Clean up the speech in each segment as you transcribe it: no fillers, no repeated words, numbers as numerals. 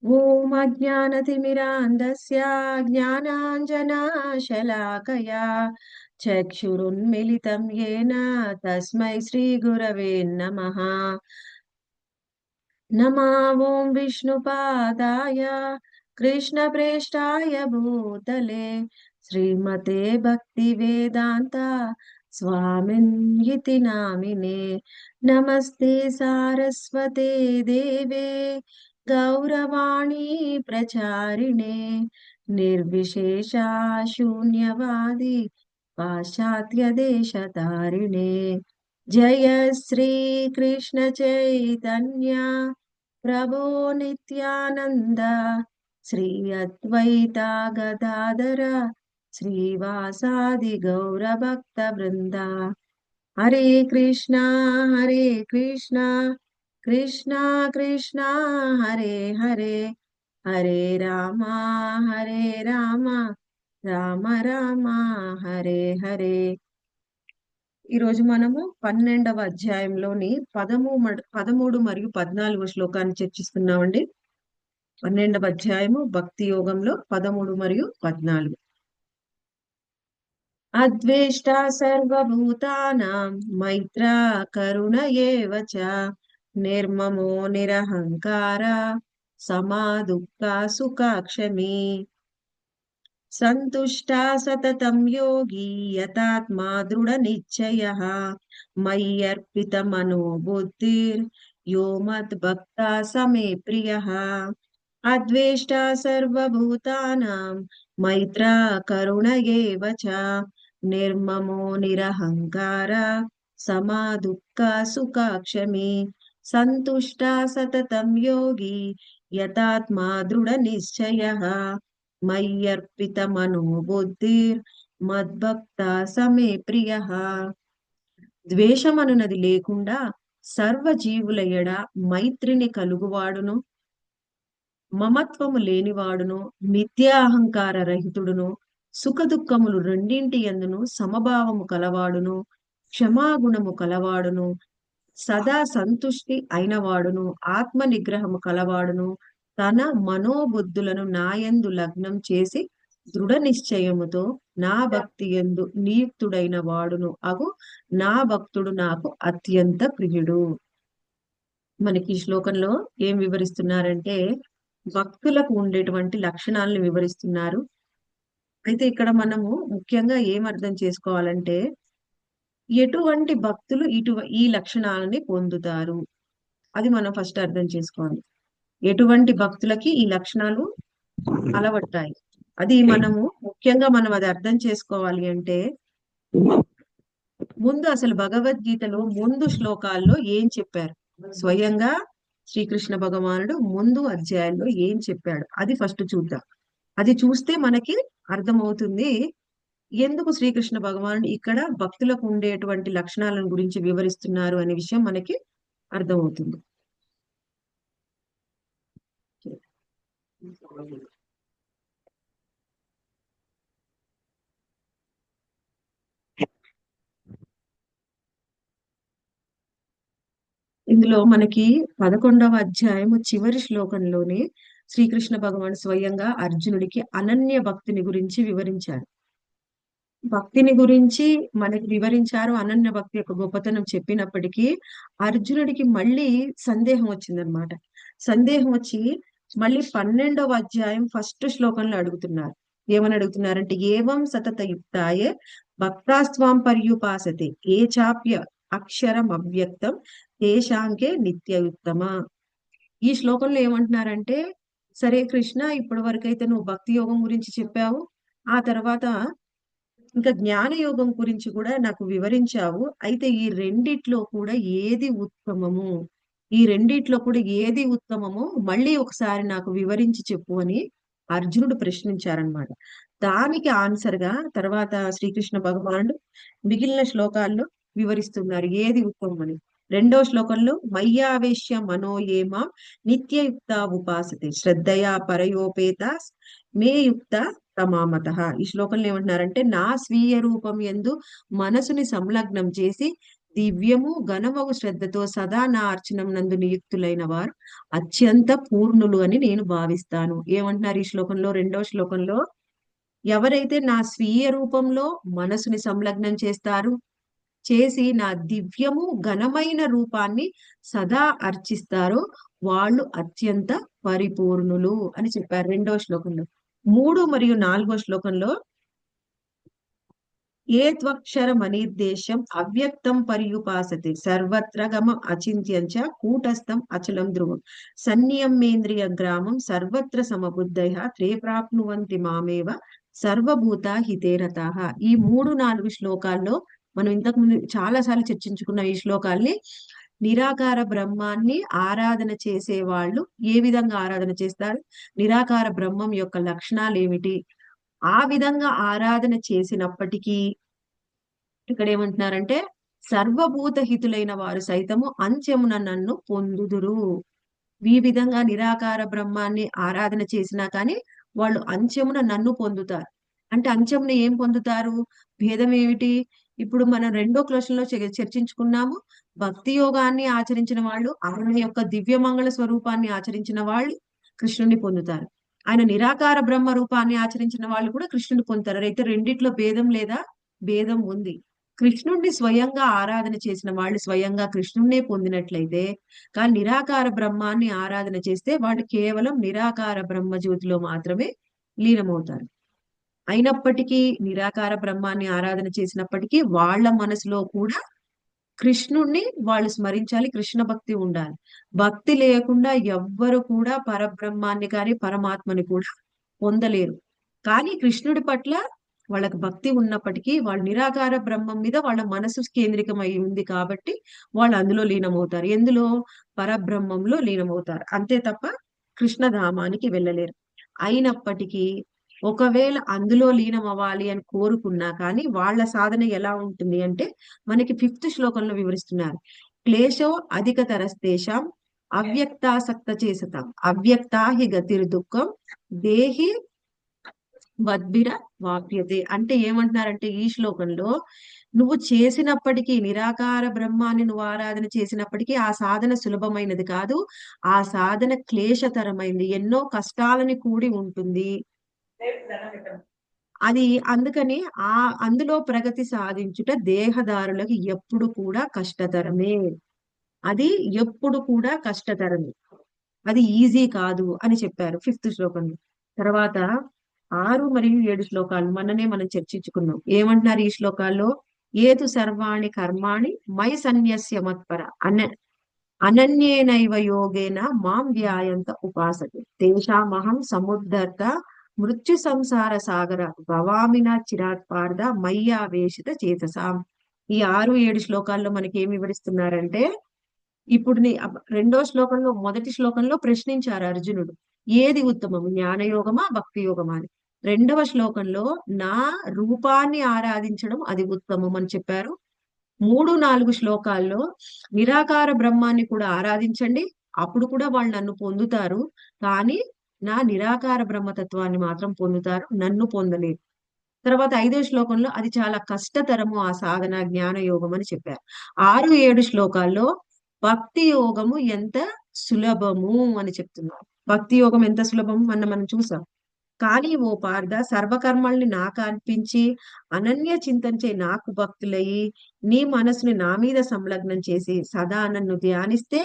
ॐ अज्ञानतिमिरान्धस्य ज्ञानाञ्जनाशलाकया चक्षुरुन्मिलितं येन तस्मै श्रीगुरवे नमः। नमो विष्णुपादाय कृष्णप्रेष्ठाय भूतले श्रीमते भक्तिवेदान्ता स्वामिन्यति नामिने। नमस्ते सारस्वते देवे गौरवाणी प्रचारिणे निर्विशेषा शून्यवादी पाश्चात्य देशतारिणे। जय श्री कृष्ण चैतन्य प्रभो नित्यानंद श्री अद्वैता गदाधर श्रीवासादि गौर भक्त वृंदा। हरे कृष्णा कृष्णा कृष्णा कृष्णा हरे हरे हरे राम राम राम हरे हरे। ఈ రోజు మనము 12వ అధ్యాయంలోని 13 మరియు 14 శ్లోకాన్ని చర్చిస్తున్నామండి. 12వ అధ్యాయము భక్తి యోగంలో 13 మరియు 14. అద్వేష్టా సర్వభూతానాం మైత్రా కరుణ ఏవ చ నిర్మమో నిరహంకార సమా దుఃఖ సుఖ క్షమీ సంతుష్టా సతతం యోగి యతాత్మా దృఢ నిశ్చయః మయ్యర్పిత మనో బుద్ధిర్ యో మద్భక్త సమే ప్రియః. అద్వేష్టా సర్వభూతానాం మైత్రా కరుణ ఏవ చ నిర్మమో నిరహంకార సమా దుఃఖ సుఖ క్షమీ సంతుష్టా సతతం యోగి యతాత్మా దృఢ నిశ్చయః మయ్యర్పిత మనో బుద్ధిర్ మద్భక్త సమే ప్రియ. ద్వేషమనునది లేకుండా సర్వజీవుల ఎడ మైత్రిని కలుగువాడును, మమత్వము లేనివాడును, మిథ్యాహంకార రహితుడును, సుఖదుఖములు రెండింటి యందును సమభావము కలవాడును, క్షమాగుణము కలవాడును, సదా సంతుష్టి అయినవాడును, ఆత్మ నిగ్రహము కలవాడును, తన మనోబుద్ధులను నాయందు లగ్నం చేసి దృఢ నిశ్చయముతో నా భక్తి యందు నియుక్తుడైన వాడును అగు నా భక్తుడు నాకు అత్యంత ప్రియుడు. మనకి ఈ శ్లోకంలో ఏం వివరిస్తున్నారంటే భక్తులకు ఉండేటువంటి లక్షణాలను వివరిస్తున్నారు. అయితే ఇక్కడ మనము ముఖ్యంగా ఏం అర్థం చేసుకోవాలంటే ఎటువంటి భక్తులు ఈ లక్షణాలని పొందుతారు అది మనం ఫస్ట్ అర్థం చేసుకోవాలి. ఎటువంటి భక్తులకి ఈ లక్షణాలు అలవడతాయి అది మనము ముఖ్యంగా మనం అది అర్థం చేసుకోవాలి అంటే ముందు అసలు భగవద్గీతలో ముందు శ్లోకాల్లో ఏం చెప్పారు, స్వయంగా శ్రీకృష్ణ భగవానుడు ముందు అధ్యాయంలో ఏం చెప్పాడు అది ఫస్ట్ చూద్దాం. అది చూస్తే మనకి అర్థమవుతుంది ఎందుకు శ్రీకృష్ణ భగవానుడు ఇక్కడ భక్తులకు ఉండేటువంటి లక్షణాలను గురించి వివరిస్తున్నారు అనే విషయం మనకి అర్థమవుతుంది. ఇందులో మనకి 11వ అధ్యాయము చివరి శ్లోకంలోనే శ్రీకృష్ణ భగవాన్ స్వయంగా అర్జునుడికి అనన్య భక్తిని గురించి వివరించారు. భక్తిని గురించి మనకి వివరించారు, అనన్య భక్తి యొక్క గొప్పతనం చెప్పినప్పటికీ అర్జునుడికి మళ్ళీ సందేహం వచ్చిందనమాట. సందేహం వచ్చి మళ్ళీ 12వ అధ్యాయం ఫస్ట్ శ్లోకంలో అడుగుతున్నారు. ఏమని అడుగుతున్నారంటే ఏవం సతత యుక్తాయే భక్తాస్వాం పర్యుపాసతే ఏ చాప్య అక్షరం అవ్యక్తం తేషాంకే నిత్యయుత్తమ. ఈ శ్లోకంలో ఏమంటున్నారంటే సరే కృష్ణ ఇప్పటి వరకైతే నువ్వు భక్తి యోగం గురించి చెప్పావు, ఆ తర్వాత ఇంకా జ్ఞాన యోగం గురించి కూడా నాకు వివరించావు. అయితే ఈ రెండిట్లో కూడా ఏది ఉత్తమము, ఈ రెండిట్లో కూడా ఏది ఉత్తమమో మళ్ళీ ఒకసారి నాకు వివరించి చెప్పు అని అర్జునుడు ప్రశ్నించారనమాట. దానికి ఆన్సర్ గా తర్వాత శ్రీకృష్ణ భగవానుడు మిగిలిన శ్లోకాల్లో వివరిస్తున్నారు ఏది ఉత్తమం అని. 2వ శ్లోకంలో మయ్యావేశ్య మనోయేమ నిత్యయుక్త ఉపాసతే శ్రద్ధయా పరయోపేత మే యుక్త తమామత. ఈ శ్లోకంలో ఏమంటున్నారంటే నా స్వీయ రూపం యందు మనసుని సంలగ్నం చేసి దివ్యము ఘనమగు శ్రద్ధతో సదా నా అర్చనం నందు నియుక్తులైన వారు అత్యంత పూర్ణులు అని నేను భావిస్తాను. ఏమంటున్నారు ఈ శ్లోకంలో? రెండవ శ్లోకంలో, ఎవరైతే నా స్వీయ రూపంలో మనసుని సంలగ్నం చేస్తారు, చేసి నా దివ్యము ఘనమైన రూపాన్ని సదా అర్చిస్తారో వాళ్ళు అత్యంత పరిపూర్ణులు అని చెప్పారు రెండవ శ్లోకంలో. 3 మరియు 4వ శ్లోకంలో, ఏ త్వక్షరమనిర్దేశం అవ్యక్తం పర్యుపాసతే సర్వత్ర గమ అచింత్యంచ కూటస్థం అచలం ధ్రువం సన్నియమేంద్రియ గ్రామం సర్వత్ర సమబుద్ధయ తే ప్రాప్నువంతి మామేవ సర్వభూత హితేరతాః. ఈ 3-4 శ్లోకాల్లో మనం ఇంతకు ముందు చాలా సార్లు చర్చించుకున్న ఈ శ్లోకాల్ని, నిరాకార బ్రహ్మాన్ని ఆరాధన చేసే వాళ్ళు ఏ విధంగా ఆరాధన చేస్తారు, నిరాకార బ్రహ్మం యొక్క లక్షణాలు ఏమిటి, ఆ విధంగా ఆరాధన చేసినప్పటికీ ఇక్కడ ఏమంటున్నారంటే, సర్వభూత హితులైన వారు సైతము అంత్యమున నన్ను పొందుదురు. ఈ విధంగా నిరాకార బ్రహ్మాన్ని ఆరాధన చేసినా కానీ వాళ్ళు అంత్యమున నన్ను పొందుతారు. అంటే అంత్యమున ఏం పొందుతారు? భేదం ఏమిటి? ఇప్పుడు మనం రెండో క్వశ్చన్ లో చర్చించుకున్నాము. భక్తి యోగాన్ని ఆచరించిన వాళ్ళు, ఆయన యొక్క దివ్య మంగళ స్వరూపాన్ని ఆచరించిన వాళ్ళు కృష్ణుని పొందుతారు. ఆయన నిరాకార బ్రహ్మ రూపాన్ని ఆచరించిన వాళ్ళు కూడా కృష్ణుని పొందుతారు. అయితే రెండిట్లో భేదం లేదా? భేదం ఉంది. కృష్ణుణ్ణి స్వయంగా ఆరాధన చేసిన వాళ్ళు స్వయంగా కృష్ణుణ్ణే పొందినట్లయితే, కానీ నిరాకార బ్రహ్మాన్ని ఆరాధన చేస్తే వాళ్ళు కేవలం నిరాకార బ్రహ్మ జ్యోతిలో మాత్రమే లీనమవుతారు. అయినప్పటికీ నిరాకార బ్రహ్మాన్ని ఆరాధన చేసినప్పటికీ వాళ్ళ మనసులో కూడా కృష్ణుణ్ణి వాళ్ళు స్మరించాలి, కృష్ణ భక్తి ఉండాలి. భక్తి లేకుండా ఎవ్వరు కూడా పరబ్రహ్మాన్ని కానీ పరమాత్మని కూడా పొందలేరు. కానీ కృష్ణుడి పట్ల వాళ్ళకి భక్తి ఉన్నప్పటికీ వాళ్ళు నిరాకార బ్రహ్మం మీద వాళ్ళ మనసు కేంద్రికమై ఉంది కాబట్టి వాళ్ళు అందులో లీనమవుతారు. ఎందులో? పరబ్రహ్మంలో లీనమవుతారు. అంతే తప్ప కృష్ణధామానికి వెళ్ళలేరు. అయినప్పటికీ ఒకవేళ అందులో లీనం అవ్వాలి అని కోరుకున్నా కానీ వాళ్ళ సాధన ఎలా ఉంటుంది అంటే, మనకి 5th శ్లోకంలో వివరిస్తున్నారు. క్లేశో అధిక తరస్తేషాం అవ్యక్తాసక్త చేసతాం అవ్యక్తా హి గతిర్ దుఃఖం దేహి వద్భిర వాప్యతే. అంటే ఏమంటున్నారంటే ఈ శ్లోకంలో, నువ్వు చేసినప్పటికీ నిరాకార బ్రహ్మాన్ని నువ్వు ఆరాధన చేసినప్పటికీ ఆ సాధన సులభమైనది కాదు, ఆ సాధన క్లేశతరమైంది, ఎన్నో కష్టాలని కూడి ఉంటుంది. అది అందుకని అందులో ప్రగతి సాధించుట దేహదారులకు ఎప్పుడు కూడా కష్టతరమే. అది ఎప్పుడు కూడా కష్టతరమే, అది ఈజీ కాదు అని చెప్పారు 5th శ్లోకంలో. తర్వాత 6 మరియు 7 శ్లోకాలు మొన్ననే మనం చర్చించుకున్నాం. ఏమంటున్నారు ఈ శ్లోకాల్లో? ఏతు సర్వాణి కర్మాణి మై సన్యస్య మత్పర అనన్యేనైవ యోగేన మాం ధ్యాయంత ఉపాసతే తేషామహం సముద్ధర్త మృత్యు సంసార సాగర భవామిన చిరాత్ పార్థ మయ్యావేశిత చేతసాం. ఈ 6-7 శ్లోకాల్లో మనకి ఏమి వివరిస్తున్నారంటే, ఇప్పుడు రెండో శ్లోకంలో, మొదటి శ్లోకంలో ప్రశ్నించారు అర్జునుడు, ఏది ఉత్తమం, జ్ఞానయోగమా భక్తి యోగమా అని. రెండవ శ్లోకంలో నా రూపాన్ని ఆరాధించడం అది ఉత్తమం అని చెప్పారు. 3-4 శ్లోకాల్లో నిరాకార బ్రహ్మాన్ని కూడా ఆరాధించండి, అప్పుడు కూడా వాళ్ళు నన్ను పొందుతారు, కానీ నా నిరాకార బ్రహ్మతత్వాన్ని మాత్రం పొందుతారు, నన్ను పొందలేరు. తర్వాత 5వ శ్లోకంలో అది చాలా కష్టతరము ఆ సాధన జ్ఞాన యోగం అని చెప్పారు. 6-7 శ్లోకాల్లో భక్తి యోగము ఎంత సులభము అని చెప్తున్నారు. భక్తి యోగం ఎంత సులభం మనం చూసాం. కానీ ఓ పార్థ, సర్వకర్మల్ని నాకు అర్పించి అనన్య చింతనచే నాకు భక్తులయ్యి నీ మనసుని నా మీద సంలగ్నం చేసి సదా నన్ను ధ్యానిస్తే,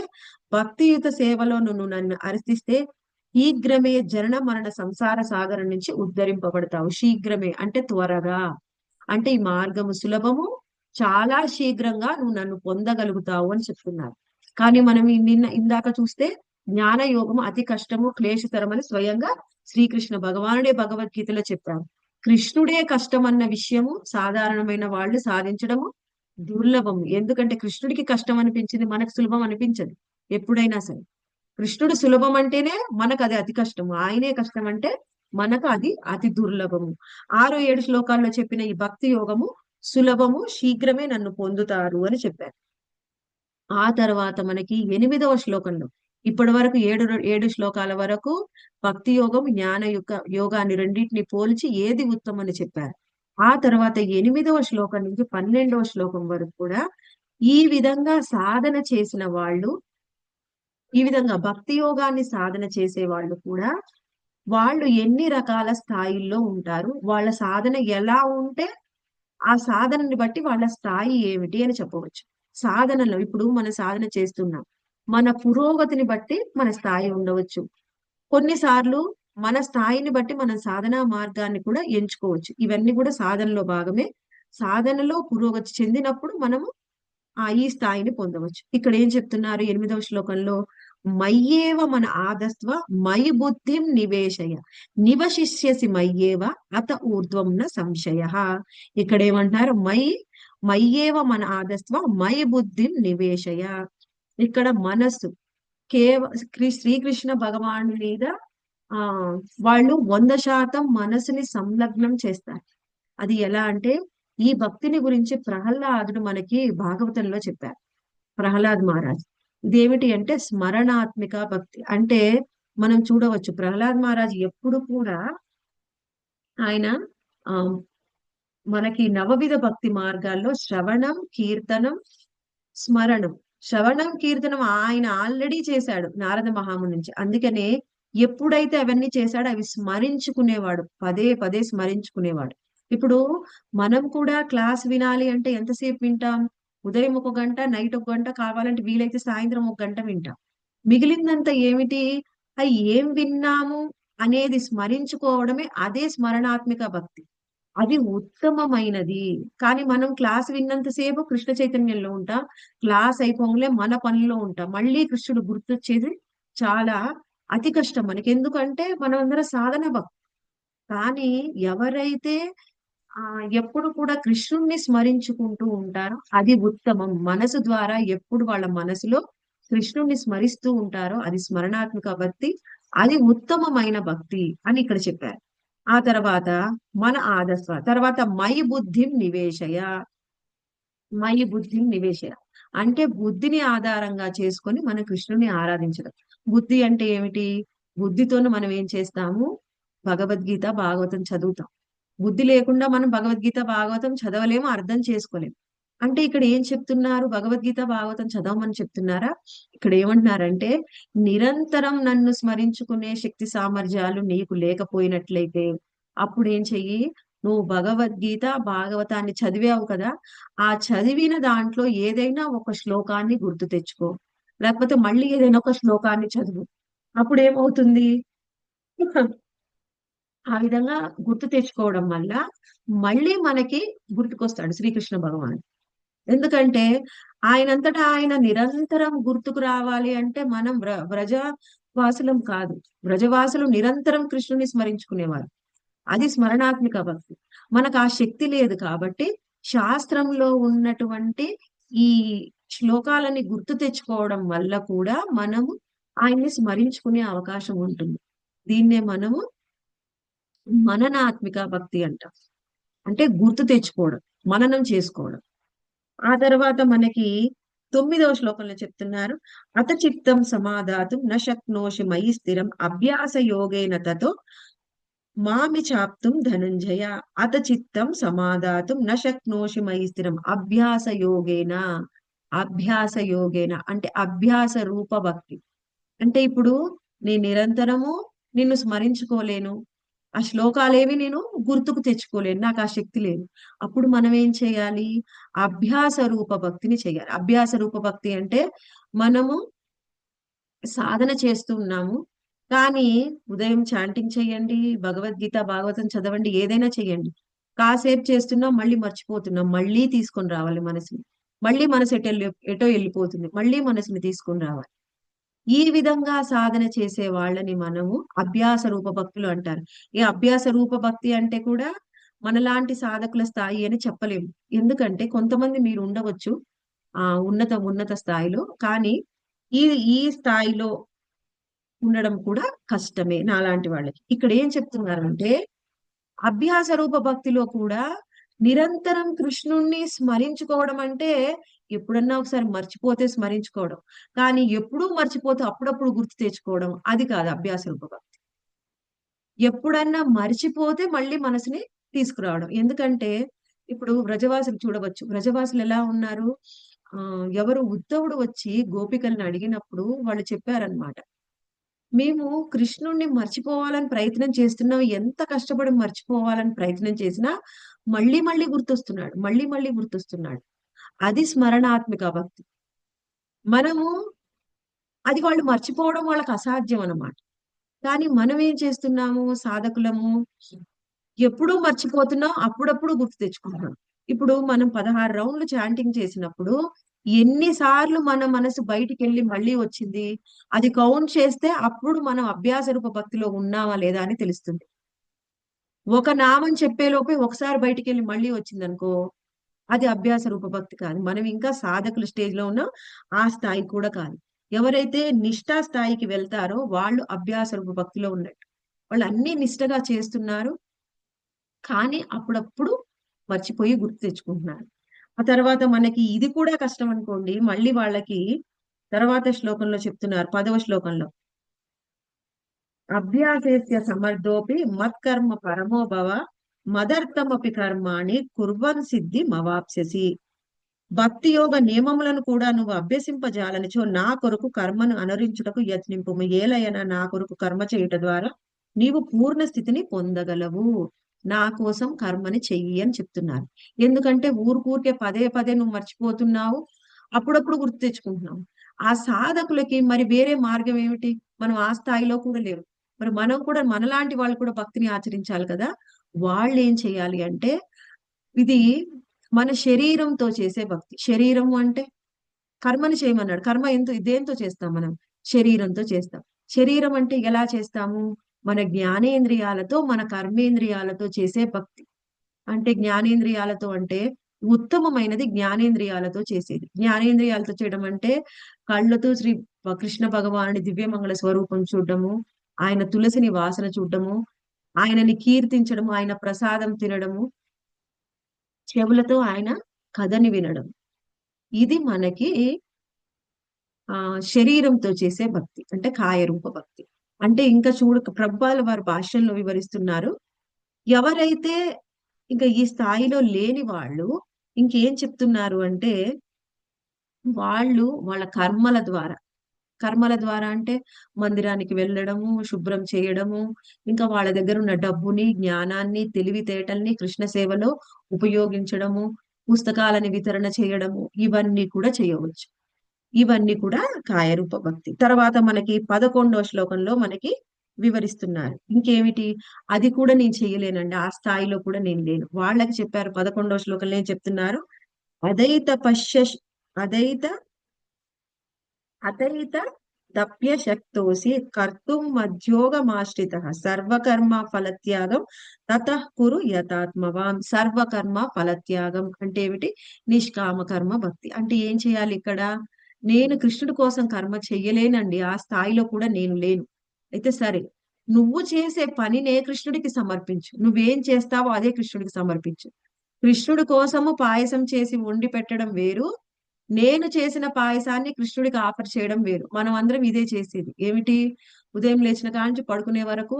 భక్తియుత సేవలో నువ్వు నన్ను అర్చిస్తే శీఘ్రమే జనన మరణ సంసార సాగరం నుంచి ఉద్ధరింపబడతావు. శీఘ్రమే అంటే త్వరగా, అంటే ఈ మార్గము సులభము, చాలా శీఘ్రంగా నువ్వు నన్ను పొందగలుగుతావు అని చెప్తున్నారు. కానీ మనం ఇందాక చూస్తే జ్ఞాన యోగము అతి కష్టము క్లేశతరమని స్వయంగా శ్రీకృష్ణ భగవానుడే భగవద్గీతలో చెప్పారు. కృష్ణుడే కష్టం అన్న విషయము సాధారణమైన వాళ్ళు సాధించడము దుర్లభము. ఎందుకంటే కృష్ణుడికి కష్టం అనిపించింది, మనకు సులభం అనిపించదు ఎప్పుడైనా సరే. కృష్ణుడు సులభం అంటేనే మనకు అది అతి కష్టము, ఆయనే కష్టం అంటే మనకు అది అతి దుర్లభము. 6-7 శ్లోకాల్లో చెప్పిన ఈ భక్తి యోగము సులభము, శీఘ్రమే నన్ను పొందుతారు అని చెప్పారు. ఆ తర్వాత మనకి 8వ శ్లోకంలో, ఇప్పటి వరకు 7 శ్లోకాల వరకు భక్తి యోగం జ్ఞాన యోగాన్ని రెండింటిని పోల్చి ఏది ఉత్తమని చెప్పారు. ఆ తర్వాత 8వ శ్లోకం నుంచి 12వ శ్లోకం వరకు కూడా ఈ విధంగా సాధన చేసిన వాళ్ళు, ఈ విధంగా భక్తి యోగాన్ని సాధన చేసే వాళ్ళు కూడా, వాళ్ళు ఎన్ని రకాల స్థాయిల్లో ఉంటారు, వాళ్ళ సాధన ఎలా ఉంటే ఆ సాధనని బట్టి వాళ్ళ స్థాయి ఏమిటి అని చెప్పవచ్చు. సాధనలో ఇప్పుడు మన సాధన చేస్తున్నాం, మన పురోగతిని బట్టి మన స్థాయి ఉండవచ్చు. కొన్నిసార్లు మన స్థాయిని బట్టి మన సాధనా మార్గాన్ని కూడా ఎంచుకోవచ్చు. ఇవన్నీ కూడా సాధనలో భాగమే. సాధనలో పురోగతి చెందినప్పుడు మనము ఈ స్థాయిని పొందవచ్చు. ఇక్కడ ఏం చెప్తున్నారు 8వ శ్లోకంలో, మయ్యేవ మన ఆదస్త్వ మయి బుద్ధిం నివేశయ నివశిష్యసి మయ్యేవ అత ఊర్ధ్వం న సంశయ. ఇక్కడ ఏమంటున్నారు, మయ్యేవ మన ఆదస్త్వ మయి బుద్ధిం నివేశయ. ఇక్కడ మనస్సు శ్రీకృష్ణ భగవాను మీద ఆ వాళ్ళు 100% మనసుని సంలగ్నం చేస్తారు. అది ఎలా అంటే, ఈ భక్తిని గురించి ప్రహ్లాదుడు మనకి భాగవతంలో చెప్పారు. ప్రహ్లాద్ మహారాజ్, ఇదేమిటి అంటే స్మరణాత్మిక భక్తి అంటే, మనం చూడవచ్చు ప్రహ్లాద్ మహారాజ్ ఎప్పుడు కూడా ఆయన ఆ మనకి నవవిధ భక్తి మార్గాల్లో శ్రవణం, కీర్తనం, స్మరణం. శ్రవణం, కీర్తనం ఆయన ఆల్రెడీ చేశాడు నారద మహాముని నుంచి. అందుకనే ఎప్పుడైతే అవన్నీ చేశాడో అవి స్మరించుకునేవాడు, పదే పదే స్మరించుకునేవాడు. ఇప్పుడు మనం కూడా క్లాస్ వినాలి అంటే ఎంతసేపు వింటాం? ఉదయం 1 గంట, నైట్ 1 గంట, కావాలంటే వీలైతే సాయంత్రం 1 గంట వింటాం. మిగిలిందంతా ఏమిటి? ఏం విన్నాము అనేది స్మరించుకోవడమే, అదే స్మరణాత్మిక భక్తి. అది ఉత్తమమైనది. కానీ మనం క్లాస్ విన్నంత సేపు కృష్ణ చైతన్యంలో ఉంటాం. క్లాస్ అయిపోగానే మన పనిలో ఉంటాం. మళ్ళీ కృష్ణుడు గుర్తొచ్చేది చాలా అతి కష్టం మనకి. ఎందుకంటే మనం అందరం సాధన భక్తులు. కానీ ఎవరైతే ఎప్పుడు కూడా కృష్ణుణ్ణి స్మరించుకుంటూ ఉంటారో అది ఉత్తమం. మనసు ద్వారా ఎప్పుడు వాళ్ళ మనసులో కృష్ణుణ్ణి స్మరిస్తూ ఉంటారో అది స్మరణాత్మక భక్తి. అది ఉత్తమమైన భక్తి అని ఇక్కడ చెప్పారు. ఆ తర్వాత మన ఆదస్వ, తర్వాత మయి బుద్ధిం నివేశయ. మయి బుద్ధిం నివేశయ అంటే బుద్ధిని ఆధారంగా చేసుకొని మన కృష్ణుని ఆరాధించడం. బుద్ధి అంటే ఏమిటి? బుద్ధితోను మనం ఏం చేస్తాము? భగవద్గీత, భాగవతం చదువుతాం. బుద్ధి లేకుండా మనం భగవద్గీత, భాగవతం చదవలేము, అర్థం చేసుకోలేము. అంటే ఇక్కడ ఏం చెప్తున్నారు? భగవద్గీత, భాగవతం చదవమని చెప్తున్నారా? ఇక్కడ ఏమంటున్నారంటే, నిరంతరం నన్ను స్మరించుకునే శక్తి సామర్థ్యాలు నీకు లేకపోయినట్లయితే అప్పుడు ఏం చెయ్యి? నువ్వు భగవద్గీత, భాగవతాన్ని చదివావు కదా, ఆ చదివిన దాంట్లో ఏదైనా ఒక శ్లోకాన్ని గుర్తు తెచ్చుకో. లేకపోతే మళ్ళీ ఏదైనా ఒక శ్లోకాన్ని చదువు. అప్పుడు ఏమవుతుంది? ఆ విధంగా గుర్తు తెచ్చుకోవడం వల్ల మళ్ళీ మనకి గుర్తుకొస్తాడు శ్రీకృష్ణ భగవాన్. ఎందుకంటే ఆయనంతటా ఆయన నిరంతరం గుర్తుకు రావాలి అంటే మనం వ్రజవాసులం కాదు. వ్రజవాసులు నిరంతరం కృష్ణుని స్మరించుకునేవారు. అది స్మరణాత్మిక భక్తి. మనకు ఆ శక్తి లేదు కాబట్టి శాస్త్రంలో ఉన్నటువంటి ఈ శ్లోకాలని గుర్తు తెచ్చుకోవడం వల్ల కూడా మనము ఆయన్ని స్మరించుకునే అవకాశం ఉంటుంది. దీన్నే మనము మననాత్మిక భక్తి అంటాం. అంటే గుర్తు తెచ్చుకోవడం, మననం చేసుకోవడం. ఆ తర్వాత మనకి 9వ శ్లోకంలో చెప్తున్నారు, అత చిత్తం సమాధాతుం న శక్నోషి మయి స్థిరం అభ్యాస యోగేన తతో మామి చాప్తుం ధనంజయ. అత చిత్తం సమాధాతుం న శక్నోషి మయి స్థిరం అభ్యాస యోగేన. అభ్యాస యోగేన అంటే అభ్యాస రూప భక్తి. అంటే ఇప్పుడు నేను నిరంతరము నిన్ను స్మరించుకోలేను, ఆ శ్లోకాలేవి నేను గుర్తుకు తెచ్చుకోలేను, నాకు ఆ శక్తి లేదు. అప్పుడు మనం ఏం చేయాలి? అభ్యాస రూప భక్తిని చేయాలి. అభ్యాస రూప భక్తి అంటే మనము సాధన చేస్తూ ఉన్నాము, కానీ ఉదయం చాంటింగ్ చేయండి, భగవద్గీత, భాగవతం చదవండి, ఏదైనా చేయండి. కాసేపు చేస్తున్నాం, మళ్ళీ మర్చిపోతున్నాం. మళ్ళీ తీసుకొని రావాలి మనసుని. మళ్ళీ మనసు ఎటో వెళ్ళిపోతుంది. మళ్ళీ మనసుని తీసుకొని రావాలి. ఈ విధంగా సాధన చేసే వాళ్ళని మనము అభ్యాస రూప భక్తులు అంటారు. ఈ అభ్యాస రూప భక్తి అంటే కూడా మనలాంటి సాధకుల స్థాయి అని చెప్పలేము. ఎందుకంటే కొంతమంది మీరు ఉండవచ్చు ఉన్నత ఉన్నత స్థాయిలో, కానీ ఈ ఈ స్థాయిలో ఉండడం కూడా కష్టమే నాలాంటి వాళ్ళకి. ఇక్కడ ఏం చెప్తున్నారంటే, అభ్యాస రూప భక్తిలో కూడా నిరంతరం కృష్ణుణ్ణి స్మరించుకోవడం అంటే ఎప్పుడన్నా ఒకసారి మర్చిపోతే స్మరించుకోవడం. కానీ ఎప్పుడూ మర్చిపోతే అప్పుడప్పుడు గుర్తు తెచ్చుకోవడం అది కాదు అభ్యాస రూప భక్తి. ఎప్పుడన్నా మర్చిపోతే మళ్ళీ మనసుని తీసుకురావడం. ఎందుకంటే ఇప్పుడు వ్రజవాసులు చూడవచ్చు. వ్రజవాసులు ఎలా ఉన్నారు? ఎవరు ఉద్ధవుడు వచ్చి గోపికల్ని అడిగినప్పుడు వాళ్ళు చెప్పారనమాట. మేము కృష్ణుడిని మర్చిపోవాలని ప్రయత్నం చేస్తున్నాం. ఎంత కష్టపడి మర్చిపోవాలని ప్రయత్నం చేసినా మళ్ళీ మళ్ళీ గుర్తొస్తున్నాడు. మళ్ళీ మళ్ళీ గుర్తొస్తున్నాడు. అది స్మరణాత్మిక భక్తి. మనము అది వాళ్ళు మర్చిపోవడం వాళ్ళకి అసాధ్యం అన్నమాట. కానీ మనం ఏం చేస్తున్నాము సాధకులము, ఎప్పుడూ మర్చిపోతున్నాం. అప్పుడప్పుడు గుర్తు తెచ్చుకుంటున్నాం. ఇప్పుడు మనం 16 రౌండ్లు చాంటింగ్ చేసినప్పుడు ఎన్ని సార్లు మన మనసు బయటికెళ్ళి మళ్ళీ వచ్చింది. అది కౌంట్ చేస్తే అప్పుడు మనం అభ్యాస రూప భక్తిలో ఉన్నామా లేదా అని తెలుస్తుంది. ఒక నామం చెప్పేలోపే ఒకసారి బయటికెళ్ళి మళ్ళీ వచ్చిందనుకో, అది అభ్యాస రూప భక్తి కాదు. మనం ఇంకా సాధకుల స్టేజ్‌లో ఉన్నాం. ఆ స్థాయి కూడా కాదు. ఎవరైతే నిష్ఠా స్థాయికి వెళ్తారో వాళ్ళు అభ్యాస రూప భక్తిలో ఉన్నట్టు. వాళ్ళు అన్నీ నిష్టగా చేస్తున్నారు. కానీ అప్పుడప్పుడు మర్చిపోయి గుర్తు తెచ్చుకుంటున్నారు. ఆ తర్వాత మనకి ఇది కూడా కష్టం అనుకోండి. మళ్ళీ వాళ్ళకి తర్వాత శ్లోకంలో చెప్తున్నారు. 10వ శ్లోకంలో. అభ్యాసేస్య సమర్థోపి మత్కర్మ పరమో భవ మదర్థమపి కర్మాణి కుర్వన్ సిద్ధి మవాప్స్యసి. భక్తి యోగ నియమములను కూడా నువ్వు అభ్యసింపజాలనిచో నా కొరకు కర్మను అనురించుటకు యత్నింపుము. ఏలయన నా కొరకు కర్మ చేయుట ద్వారా నీవు పూర్ణ స్థితిని పొందగలవు. నా కోసం కర్మని చెయ్యి అని చెప్తున్నారు. ఎందుకంటే ఊరికే పదే పదే నువ్వు మర్చిపోతున్నావు. అప్పుడప్పుడు గుర్తు తెచ్చుకుంటున్నావు. ఆ సాధకులకి మరి వేరే మార్గం ఏమిటి? మనం ఆ స్థాయిలో కూడా లేవు. మరి మనం కూడా మనలాంటి వాళ్ళు కూడా భక్తిని ఆచరించాలి కదా! వాళ్ళేం చేయాలి అంటే ఇది మన శరీరంతో చేసే భక్తి. శరీరము అంటే కర్మని చేయమన్నాడు. కర్మ దేంతో చేస్తాం మనం? శరీరంతో చేస్తాం. శరీరం అంటే ఎలా చేస్తాము? మన జ్ఞానేంద్రియాలతో, మన కర్మేంద్రియాలతో చేసే భక్తి. అంటే జ్ఞానేంద్రియాలతో అంటే ఉత్తమమైనది జ్ఞానేంద్రియాలతో చేసేది. జ్ఞానేంద్రియాలతో చేయడం అంటే కళ్ళతో కృష్ణ భగవానుడి దివ్యమంగళ స్వరూపం చూడడము, ఆయన తులసిని వాసన చూడడము, ఆయనని కీర్తించడము, ఆయన ప్రసాదం తినడము, చెవులతో ఆయన కథని వినడం. ఇది మనకి శరీరంతో చేసే భక్తి. అంటే కాయరూప భక్తి. అంటే ఇంకా చూడు ప్రభుపాల వారి భాష్యంలో వివరిస్తున్నారు. ఎవరైతే ఇంకా ఈ స్థాయిలో లేని వాళ్ళు ఇంకేం చెప్తున్నారు అంటే, వాళ్ళు వాళ్ళ కర్మల ద్వారా అంటే మందిరానికి వెళ్ళడము, శుభ్రం చేయడము, ఇంకా వాళ్ళ దగ్గర ఉన్న డబ్బుని, జ్ఞానాన్ని, తెలివితేటల్ని కృష్ణ సేవలో ఉపయోగించడము, పుస్తకాలని వితరణ చేయడము, ఇవన్నీ కూడా చేయవచ్చు. ఇవన్నీ కూడా కాయరూప భక్తి. తర్వాత మనకి 11వ శ్లోకంలో మనకి వివరిస్తున్నారు. ఇంకేమిటి? అది కూడా నేను చెయ్యలేనండి. ఆ స్థాయిలో కూడా నేను లేను. వాళ్ళకి చెప్పారు 11వ శ్లోకంలో ఏం చెప్తున్నారు? అదైత పశ్య అదైత అతయిత దప్య శక్తోసి కర్తుం మధ్యోగమాశ్రితః సర్వకర్మ ఫలత్యాగం తతః కురు యథాత్మవాన్. సర్వకర్మ ఫలత్యాగం అంటే ఏమిటి? నిష్కామ కర్మ భక్తి. అంటే ఏం చేయాలి ఇక్కడ? నేను కృష్ణుడి కోసం కర్మ చెయ్యలేనండి. ఆ స్థాయిలో కూడా నేను లేను. అయితే సరే, నువ్వు చేసే పనినే కృష్ణుడికి సమర్పించు. నువ్వేం చేస్తావో అదే కృష్ణుడికి సమర్పించు. కృష్ణుడి కోసము పాయసం చేసి వండి పెట్టడం వేరు. నేను చేసిన పాయసాన్ని కృష్ణుడికి ఆఫర్ చేయడం వేరు. మనం అందరం ఇదే చేసేది. ఏమిటి? ఉదయం లేచిన కాంచి పడుకునే వరకు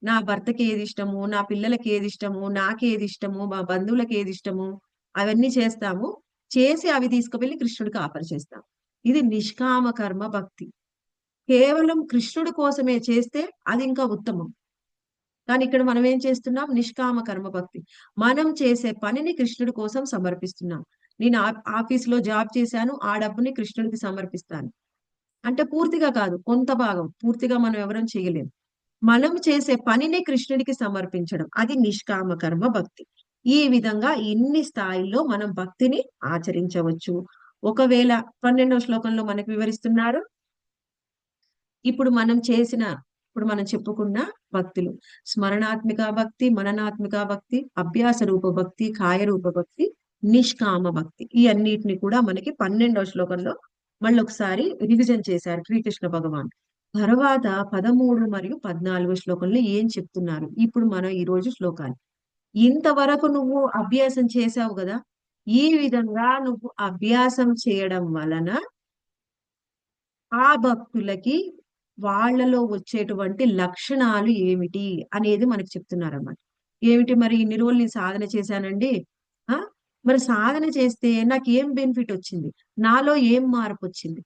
నా భర్తకి ఏది ఇష్టము, నా పిల్లలకి ఏది ఇష్టము, నాకేది ఇష్టము, మా బంధువులకి ఏది ఇష్టము, అవన్నీ చేస్తాము. చేసి అవి తీసుకువెళ్ళి కృష్ణుడికి ఆఫర్ చేస్తాం. ఇది నిష్కామ కర్మ భక్తి. కేవలం కృష్ణుడి కోసమే చేస్తే అది ఇంకా ఉత్తమం. కానీ ఇక్కడ మనం ఏం చేస్తున్నాం? నిష్కామ కర్మ భక్తి. మనం చేసే పనిని కృష్ణుడి కోసం సమర్పిస్తున్నాం. నేను ఆఫీస్‌లో జాబ్ చేశాను. ఆ డబ్బుని కృష్ణుడికి సమర్పిస్తాను. అంటే పూర్తిగా కాదు. కొంత భాగం. పూర్తిగా మనం ఎవరం చేయలేం. మనం చేసే పనిని కృష్ణుడికి సమర్పించడం. అది నిష్కామ కర్మ భక్తి. ఈ విధంగా ఇన్ని స్థాయిల్లో మనం భక్తిని ఆచరించవచ్చు. ఒకవేళ 12వ శ్లోకంలో మనకు వివరిస్తున్నారు. ఇప్పుడు మనం చేసిన ఇప్పుడు మనం చెప్పుకున్న భక్తులు స్మరణాత్మిక భక్తి, మననాత్మిక భక్తి, అభ్యాస రూప భక్తి, కాయ రూప భక్తి, నిష్కామ భక్తి. ఈ అన్నిటిని కూడా మనకి 12వ శ్లోకంలో మళ్ళొకసారి రివిజన్ చేశారు శ్రీకృష్ణ భగవాన్. తర్వాత 13 మరియు 14 శ్లోకంలో ఏం చెప్తున్నారు? ఇప్పుడు మనం ఈ రోజు శ్లోకాలు. ఇంతవరకు నువ్వు అభ్యాసం చేశావు గదా! ఈ విధంగా నువ్వు అభ్యాసం చేయడం వలన ఆ భక్తులకి వాళ్ళలో వచ్చేటువంటి లక్షణాలు ఏమిటి అనేది మనకు చెప్తున్నారన్నమాట. ఏమిటి మరి ఇన్ని రోజులు నేను సాధన చేశానండి. ఆ! మరి సాధన చేస్తే నాకు ఏం బెనిఫిట్ వచ్చింది, నాలో ఏం మార్పు వచ్చింది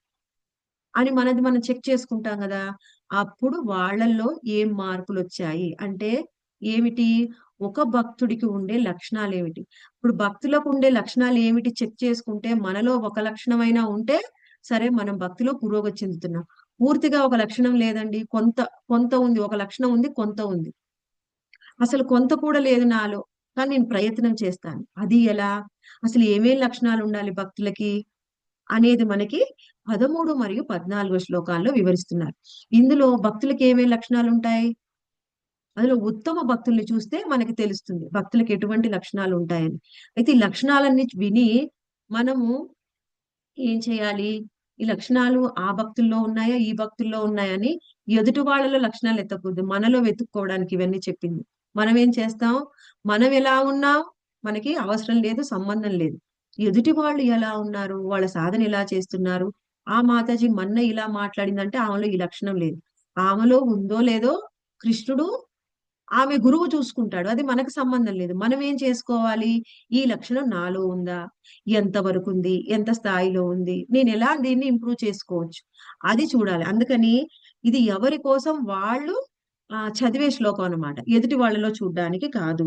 అని మనది మనం చెక్ చేసుకుంటాం కదా. అప్పుడు వాళ్ళల్లో ఏం మార్పులు వచ్చాయి అంటే ఏమిటి, ఒక భక్తుడికి ఉండే లక్షణాలు ఏమిటి, ఇప్పుడు భక్తులకు ఉండే లక్షణాలు ఏమిటి చెక్ చేసుకుంటే మనలో ఒక లక్షణమైనా ఉంటే సరే మనం భక్తిలో పురోగతి చెందుతున్నాం. పూర్తిగా ఒక లక్షణం లేదండి, కొంత కొంత ఉంది, ఒక లక్షణం ఉంది, కొంత ఉంది, అసలు కొంత కూడా లేదు నాలో, కానీ నేను ప్రయత్నం చేస్తాను. అది ఎలా, అసలు ఏమేం లక్షణాలు ఉండాలి భక్తులకి అనేది మనకి 13 మరియు 14 శ్లోకాల్లో వివరిస్తున్నారు. ఇందులో భక్తులకి ఏమేం లక్షణాలు ఉంటాయి, అందులో ఉత్తమ భక్తుల్ని చూస్తే మనకి తెలుస్తుంది భక్తులకు ఎటువంటి లక్షణాలు ఉంటాయని. అయితే ఈ లక్షణాలన్నీ విని మనము ఏం చేయాలి, ఈ లక్షణాలు ఆ భక్తుల్లో ఉన్నాయా ఈ భక్తుల్లో ఉన్నాయని ఎదుటి వాళ్ళలో లక్షణాలు ఎత్తకూడదు, మనలో వెతుక్కోవడానికి ఇవన్నీ చెప్పింది. మనం ఏం చేస్తాం, మనం ఎలా ఉన్నాం మనకి అవసరం లేదు, సంబంధం లేదు. ఎదుటి వాళ్ళు ఎలా ఉన్నారు, వాళ్ళ సాధన ఎలా చేస్తున్నారు, ఆ మాతాజీ మొన్న ఇలా మాట్లాడిందంటే ఆమెలో ఈ లక్షణం లేదు, ఆమెలో ఉందో లేదో కృష్ణుడు, ఆమె గురువు చూసుకుంటాడు, అది మనకు సంబంధం లేదు. మనం ఏం చేసుకోవాలి, ఈ లక్షణం నాలో ఉందా, ఎంత వరకు ఉంది, ఎంత స్థాయిలో ఉంది, నేను ఎలా దీన్ని ఇంప్రూవ్ చేసుకోవచ్చు, అది చూడాలి. అందుకని ఇది ఎవరి కోసం వాళ్ళు చదివే శ్లోకం అన్నమాట, ఎదుటి వాళ్ళలో చూడడానికి కాదు.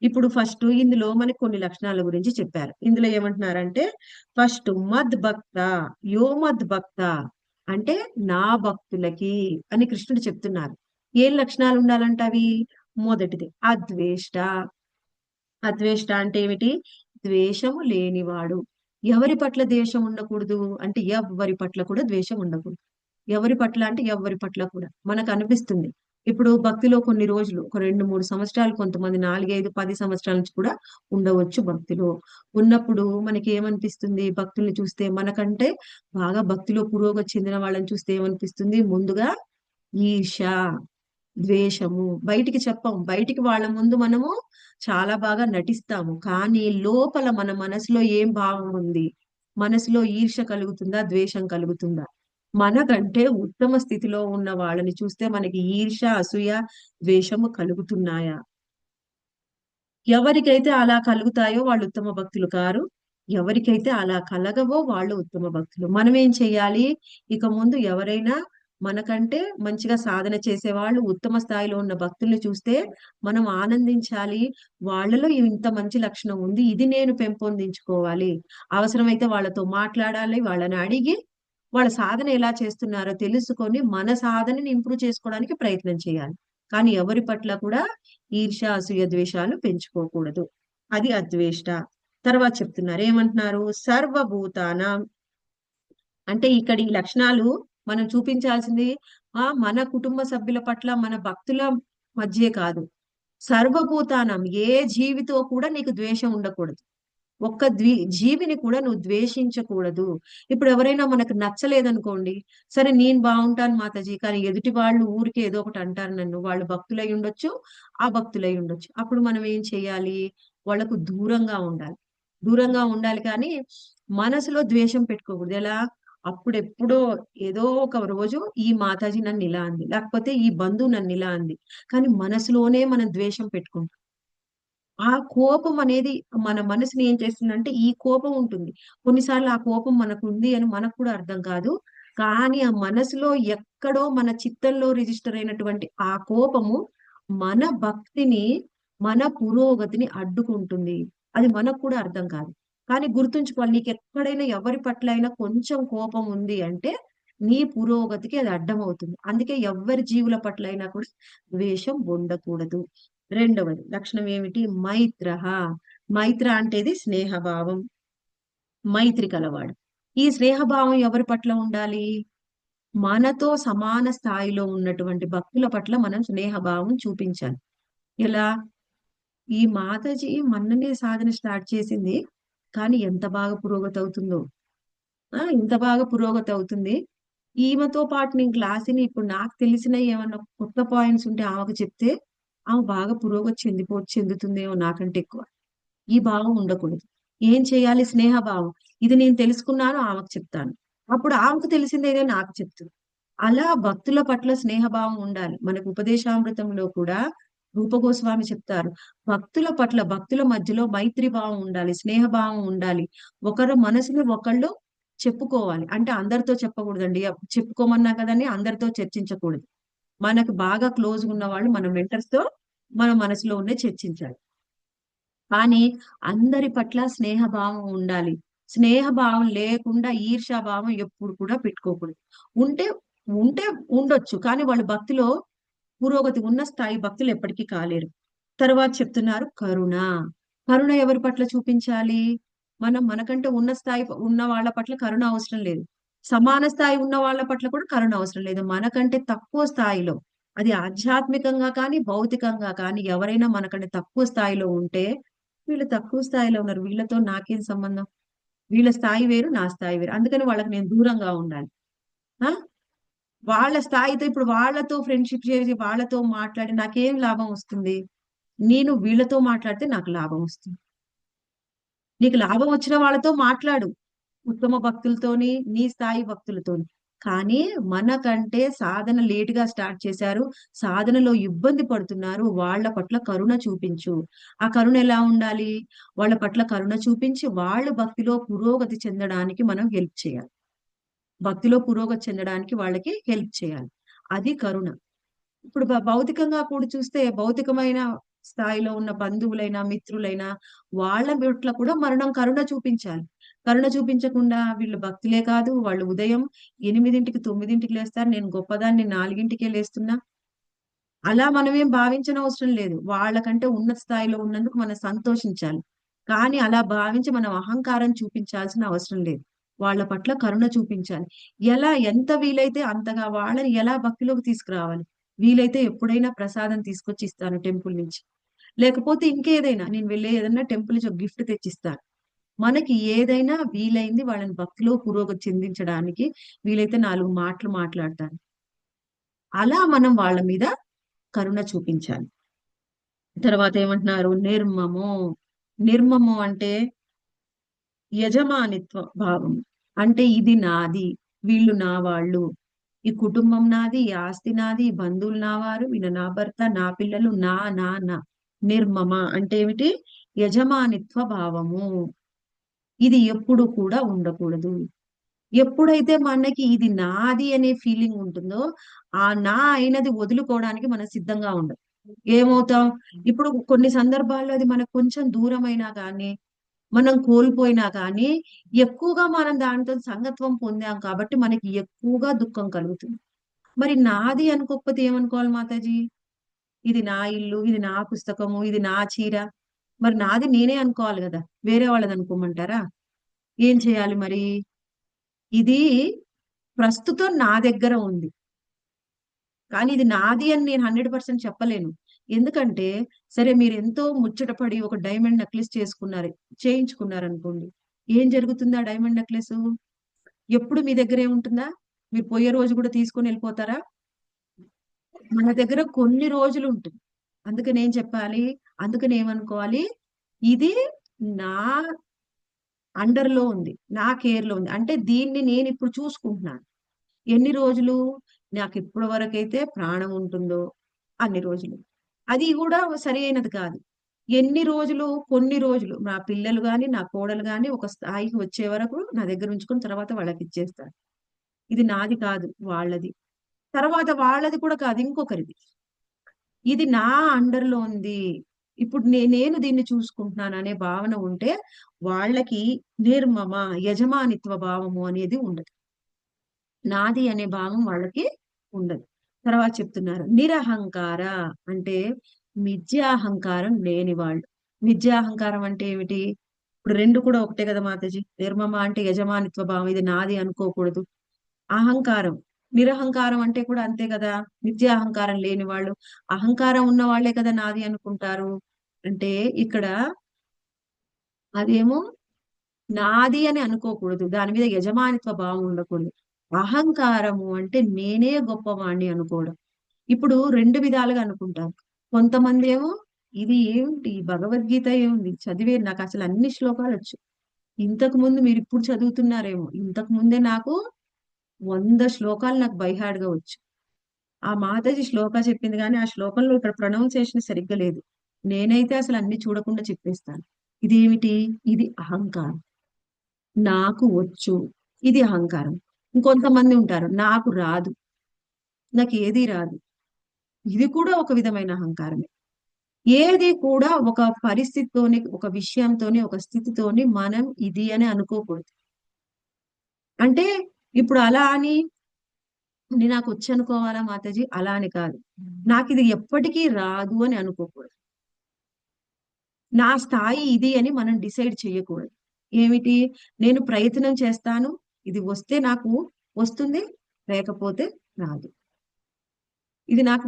ఇప్పుడు ఫస్ట్ ఇందులో మనకి కొన్ని లక్షణాల గురించి చెప్పారు. ఇందులో ఏమంటున్నారంటే ఫస్ట్ మద్ భక్త, యో మద్ భక్త అంటే నా భక్తులకి అని కృష్ణుడు చెప్తున్నారు. ఏం లక్షణాలు ఉండాలంట అవి, మొదటిది అద్వేష్ట. అద్వేష్ట అంటే ఏమిటి, ద్వేషము లేనివాడు. ఎవరి పట్ల ద్వేషం ఉండకూడదు అంటే ఎవరి పట్ల కూడా ద్వేషం ఉండకూడదు. ఎవరి పట్ల అంటే ఎవరి పట్ల కూడా మనకు అనిపిస్తుంది. ఇప్పుడు భక్తిలో కొన్ని రోజులు ఒక 2-3 సంవత్సరాలు, కొంతమంది 4-5-10 సంవత్సరాల నుంచి కూడా ఉండవచ్చు భక్తిలో. ఉన్నప్పుడు మనకి ఏమనిపిస్తుంది, భక్తుల్ని చూస్తే మనకంటే బాగా భక్తిలో పురోగతి చెందిన వాళ్ళని చూస్తే ఏమనిపిస్తుంది, ముందుగా ఈర్ష, ద్వేషము. బయటికి చెప్పం, బయటికి వాళ్ళ ముందు మనము చాలా బాగా నటిస్తాము, కానీ లోపల మన మనసులో ఏం భావం ఉంది, మనసులో ఈర్ష కలుగుతుందా ద్వేషం కలుగుతుందా. మనకంటే ఉత్తమ స్థితిలో ఉన్న వాళ్ళని చూస్తే మనకి ఈర్ష అసూయ ద్వేషము కలుగుతున్నాయా. ఎవరికైతే అలా కలుగుతాయో వాళ్ళు ఉత్తమ భక్తులు కారు, ఎవరికైతే అలా కలగవో వాళ్ళు ఉత్తమ భక్తులు. మనం ఏం చెయ్యాలి, ఇక ముందు ఎవరైనా మనకంటే మంచిగా సాధన చేసేవాళ్ళు ఉత్తమ స్థాయిలో ఉన్న భక్తుల్ని చూస్తే మనం ఆనందించాలి, వాళ్ళలో ఇంత మంచి లక్షణం ఉంది, ఇది నేను పెంపొందించుకోవాలి, అవసరమైతే వాళ్ళతో మాట్లాడాలి, వాళ్ళని అడిగి వాళ్ళ సాధన ఎలా చేస్తున్నారో తెలుసుకొని మన సాధనని ఇంప్రూవ్ చేసుకోవడానికి ప్రయత్నం చేయాలి. కానీ ఎవరి పట్ల కూడా ఈర్ష్య అసూయ ద్వేషాలు పెంచుకోకూడదు. అది అద్వేష్ట. తర్వాత చెప్తున్నారు ఏమంటున్నారు, సర్వభూతానం అంటే ఇక్కడ ఈ లక్షణాలు మనం చూపించాల్సింది మన కుటుంబ సభ్యుల పట్ల మన భక్తుల మధ్యే కాదు, సర్వభూతానం ఏ జీవితో కూడా నీకు ద్వేషం ఉండకూడదు, ఒక్క జీవిని కూడా నువ్వు ద్వేషించకూడదు. ఇప్పుడు ఎవరైనా మనకు నచ్చలేదనుకోండి, సరే నేను బాగుంటాను మాతాజీ కానీ ఎదుటి వాళ్ళు ఊరికే ఏదో ఒకటి అంటారు నన్ను, వాళ్ళు భక్తులై ఉండొచ్చు, ఆ భక్తులై ఉండొచ్చు, అప్పుడు మనం ఏం చేయాలి, వాళ్ళకు దూరంగా ఉండాలి. దూరంగా ఉండాలి కానీ మనసులో ద్వేషం పెట్టుకోకూడదు. ఎలా, అప్పుడెప్పుడో ఏదో ఒక రోజు ఈ మాతాజీ నన్ను ఇలా అంది, లేకపోతే ఈ బంధువు నన్ను ఇలా అంది, కానీ మనసులోనే మనం ద్వేషం పెట్టుకుంటాం. ఆ కోపం అనేది మన మనసుని ఏం చేస్తుందంటే ఈ కోపం ఉంటుంది. కొన్నిసార్లు ఆ కోపం మనకుంది అని మనకు కూడా అర్థం కాదు. కానీ ఆ మనసులో ఎక్కడో మన చిత్తంలో రిజిస్టర్ అయినటువంటి ఆ కోపము మన భక్తిని, మన పురోగతిని అడ్డుకుంటుంది. అది మనకు కూడా అర్థం కాదు. కానీ గుర్తుంచుకోవాలి, నీకెక్కడైనా ఎవరి పట్ల అయినా కొంచెం కోపం ఉంది అంటే నీ పురోగతికి అది అడ్డమవుతుంది. అందుకే ఎవ్వరి జీవుల పట్ల అయినా కూడా ద్వేషం ఉండకూడదు. రెండవది లక్షణం ఏమిటి, మైత్రః. మైత్ర అంటేది స్నేహభావం, మైత్రి కలవాడు. ఈ స్నేహభావం ఎవరి పట్ల ఉండాలి, మనతో సమాన స్థాయిలో ఉన్నటువంటి భక్తుల పట్ల మనం స్నేహభావం చూపించాలి. ఎలా, ఈ మాతాజీ మొన్ననే సాధన స్టార్ట్ చేసింది, కానీ ఎంత బాగా పురోగతి అవుతుందో, ఇంత బాగా పురోగతి అవుతుంది. ఈమెతో పాటు నేను క్లాసుని ఇప్పుడు నాకు తెలిసిన ఏమన్నా కొత్త పాయింట్స్ ఉంటే ఆమెకు చెప్తే ఆమె బాగా పురోగతి చెందుతుందేమో నాకంటే ఎక్కువ. ఈ భావం ఉండకూడదు. ఏం చేయాలి, స్నేహ భావం. ఇది నేను తెలుసుకున్నాను ఆమెకు చెప్తాను, అప్పుడు ఆమెకు తెలిసిందేదో నాకు చెప్తుంది. అలా భక్తుల పట్ల స్నేహభావం ఉండాలి. మనకు ఉపదేశామృతంలో కూడా రూపగోస్వామి చెప్తారు, భక్తుల పట్ల భక్తుల మధ్యలో మైత్రి భావం ఉండాలి, స్నేహ భావం ఉండాలి. ఒకరు మనసుని ఒకళ్ళు చెప్పుకోవాలి. అంటే అందరితో చెప్పకూడదండి. చెప్పుకోమన్నా కదండి, అందరితో చర్చించకూడదు. మనకు బాగా క్లోజ్ ఉన్న వాళ్ళు మన మెంటర్స్ తో మన మనసులో ఉండే చర్చించాలి. కానీ అందరి పట్ల స్నేహ భావం ఉండాలి. స్నేహ భావం లేకుండా ఈర్ష్యా భావం ఎప్పుడు కూడా పెట్టుకోకూడదు. ఉంటే ఉంటే ఉండొచ్చు. కానీ వాళ్ళు భక్తిలో పురోగతి ఉన్న స్థాయి భక్తులు ఎప్పటికీ కాలేరు. తర్వాత చెప్తున్నారు కరుణ. కరుణ ఎవరి పట్ల చూపించాలి? మనం మనకంటే ఉన్న స్థాయి ఉన్న వాళ్ళ పట్ల కరుణ అవసరం లేదు. సమాన స్థాయి ఉన్న వాళ్ళ పట్ల కూడా కరుణ అవసరం లేదు. మనకంటే తక్కువ స్థాయిలో, అది ఆధ్యాత్మికంగా కానీ, భౌతికంగా కానీ ఎవరైనా మనకంటే తక్కువ స్థాయిలో ఉంటే, వీళ్ళు తక్కువ స్థాయిలో ఉన్నారు, వీళ్ళతో నాకేం సంబంధం? వీళ్ళ స్థాయి వేరు, నా స్థాయి వేరు. అందుకని వాళ్ళకి నేను దూరంగా ఉండాలి. ఆ వాళ్ళ స్థాయితో ఇప్పుడు వాళ్ళతో ఫ్రెండ్షిప్ చేసి వాళ్ళతో మాట్లాడి నాకేం లాభం వస్తుంది? నేను వీళ్ళతో మాట్లాడితే నాకు లాభం వస్తుంది. నీకు లాభం వచ్చిన వాళ్ళతో మాట్లాడు, ఉత్తమ భక్తులతోని, నీ స్థాయి భక్తులతోని. కానీ మనకంటే సాధన లేటుగా స్టార్ట్ చేశారు, సాధనలో ఇబ్బంది పడుతున్నారు, వాళ్ళ పట్ల కరుణ చూపించు. ఆ కరుణ ఎలా ఉండాలి? వాళ్ళ పట్ల కరుణ చూపించి వాళ్ళు భక్తిలో పురోగతి చెందడానికి మనం హెల్ప్ చేయాలి. భక్తిలో పురోగతి చెందడానికి వాళ్ళకి హెల్ప్ చేయాలి. అది కరుణ. ఇప్పుడు భౌతికంగా కూడా చూస్తే, భౌతికమైన స్థాయిలో ఉన్న బంధువులైనా మిత్రులైనా వాళ్ళ పట్ల కూడా మరణం కరుణ చూపించాలి. కరుణ చూపించకుండా వీళ్ళు భక్తులే కాదు, వాళ్ళు ఉదయం 8కి 9కి లేస్తారు, నేను గొప్పదాన్ని 4కే లేస్తున్నా, అలా మనమేం భావించనవసరం లేదు. వాళ్ళకంటే ఉన్నత స్థాయిలో ఉన్నందుకు మనం సంతోషించాలి. కానీ అలా భావించి మనం అహంకారం చూపించాల్సిన అవసరం లేదు. వాళ్ళ పట్ల కరుణ చూపించాలి. ఎంత వీలైతే అంతగా వాళ్ళని ఎలా భక్తిలోకి తీసుకురావాలి? వీలైతే ఎప్పుడైనా ప్రసాదం తీసుకొచ్చి ఇస్తాను టెంపుల్ నుంచి. లేకపోతే ఇంకేదైనా నేను వెళ్ళే ఏదైనా టెంపుల్ నుంచి ఒక గిఫ్ట్ తెచ్చిస్తాను. మనకి ఏదైనా వీలైంది వాళ్ళని భక్తిలో పురోగతి చెందించడానికి వీలైతే 4 మాటలు మాట్లాడతాను. అలా మనం వాళ్ళ మీద కరుణ చూపించాలి. తర్వాత ఏమంటున్నారు? నిర్మము. నిర్మము అంటే యజమానిత్వ భావం. అంటే ఇది నాది, వీళ్ళు నా వాళ్ళు, ఈ కుటుంబం నాది, ఈ ఆస్తి నాది, ఈ బంధువులు నా వారు, వీళ్ళు నా భర్త, నా పిల్లలు, నా. నిర్మమ అంటే ఏమిటి? యజమానిత్వ భావము. ఇది ఎప్పుడు కూడా ఉండకూడదు. ఎప్పుడైతే మనకి ఇది నాది అనే ఫీలింగ్ ఉంటుందో, ఆ నా అయినది వదులుకోవడానికి మనం సిద్ధంగా ఉండం. ఏమవుతాం? ఇప్పుడు కొన్ని సందర్భాల్లో అది మనకు కొంచెం దూరమైనా కానీ, మనం కోల్పోయినా కానీ, ఎక్కువగా మనం దాంతో సంగత్వం పొందాం కాబట్టి మనకి ఎక్కువగా దుఃఖం కలుగుతుంది. మరి నాది అనుకోకపోతే ఏమనుకోవాలి మాతాజీ? ఇది నా ఇల్లు, ఇది నా పుస్తకము, ఇది నా చీర. మరి నాది నేనే అనుకోవాలి కదా! వేరే వాళ్ళది అనుకోమంటారా? ఏం చేయాలి మరి? ఇది ప్రస్తుతం నా దగ్గర ఉంది. కానీ ఇది నాది అని నేను 100% చెప్పలేను. ఎందుకంటే, సరే మీరెంతో ముచ్చటపడి ఒక డైమండ్ నెక్లెస్ చేయించుకున్నారనుకోండి. ఏం జరుగుతుంది ఆ డైమండ్ నెక్లెసు? ఎప్పుడు మీ దగ్గరే ఉంటుందా? మీరు పోయే రోజు కూడా తీసుకొని వెళ్ళిపోతారా? మన దగ్గర కొన్ని రోజులు ఉంటుంది. అందుకనేం చెప్పాలి? అందుకని ఏమనుకోవాలి? ఇది నా అండర్‌లో ఉంది. నా కేర్‌లో ఉంది. అంటే దీన్ని నేనిప్పుడు చూసుకుంటున్నాను. ఎన్ని రోజులు? నాకిప్పటి వరకైతే ప్రాణం ఉంటుందో అన్ని రోజులు. అది గూడా సరి అయినది కాదు. ఎన్ని రోజులు? కొన్ని రోజులు. నా పిల్లలు గాని, నా కోడలు గాని ఒక స్థాయికి వచ్చే వరకు నా దగ్గర ఉంచుకొని తర్వాత వాళ్ళకిచ్చేస్తాను. ఇది నాది కాదు, వాళ్ళది. తర్వాత వాళ్ళది కూడా కాదు, ఇంకొకరిది. ఇది నా అండర్‌లో ఉంది. ఇప్పుడు నేను దీన్ని చూసుకుంటున్నాననే భావన ఉంటే వాళ్ళకి నిర్మమ, యజమానిత్వ భావము అనేది ఉండదు. నాది అనే భావం వాళ్ళకి ఉండదు. తర్వాత చెప్తున్నారు నిరహంకార. అంటే మిథ్యాహంకారం లేని వాళ్ళు. మిథ్యాహంకారం అంటే ఏమిటి? ఇప్పుడు 2 కూడా ఒకటే కదా మాతాజీ. నిర్మమ అంటే యజమానిత్వ భావం, ఇది నాది అనుకోకూడదు. అహంకారం, నిరహంకారం అంటే కూడా అంతే కదా! మిథ్యాహంకారం లేని వాళ్ళు. అహంకారం ఉన్న వాళ్ళే కదా నాది అనుకుంటారు. అంటే ఇక్కడ అదేమో నాది అని అనుకోకూడదు. దాని మీద యజమానిత్వ భావం ఉండకూడదు. అహంకారము అంటే నేనే గొప్పవాణ్ణి అనుకోవడం. ఇప్పుడు 2 విధాలుగా అనుకుంటారు. కొంతమందేమో ఇది ఏమిటి భగవద్గీత ఏముంది చదివే నాకసలు అన్ని శ్లోకాలొచ్చు. ఇంతకు ముందు మీరిప్పుడు చదువుతున్నారేమో. ఇంతకు ముందే నాకు 100 శ్లోకాలు నాకు బై హార్ట్‌గా వచ్చు. ఆ మాతాజీ శ్లోక చెప్పింది కానీ ఆ శ్లోకంలో ఇక్కడ ప్రొనౌన్సియేషన్ సరిగ్గా లేదు. నేనైతే అసలు అన్ని చూడకుండా చెప్పేస్తాను. ఇదేమిటి? ఇది అహంకారం. నాకు వచ్చు. ఇది అహంకారం. ఇంకొంతమంది ఉంటారు. నాకు రాదు. నాకు ఏది రాదు. ఇది కూడా ఒక విధమైన అహంకారమే. ఏది కూడా ఒక పరిస్థితితోని, ఒక విషయంతోని, ఒక స్థితితోని మనం ఇది అని అనుకోకూడదు. అంటే ఇప్పుడు అలా అని నేను నాకు వచ్చు అనుకోవాలా మాతాజీ? అలా అని కాదు. నాకు ఇది ఎప్పటికీ రాదు అని అనుకోకూడదు. నా స్థాయి ఇది అని మనం డిసైడ్ చేయకూడదు. ఏమిటి? నేను ప్రయత్నం చేస్తాను. ఇది వస్తే నాకు వస్తుంది. లేకపోతే రాదు. ఇది నాకు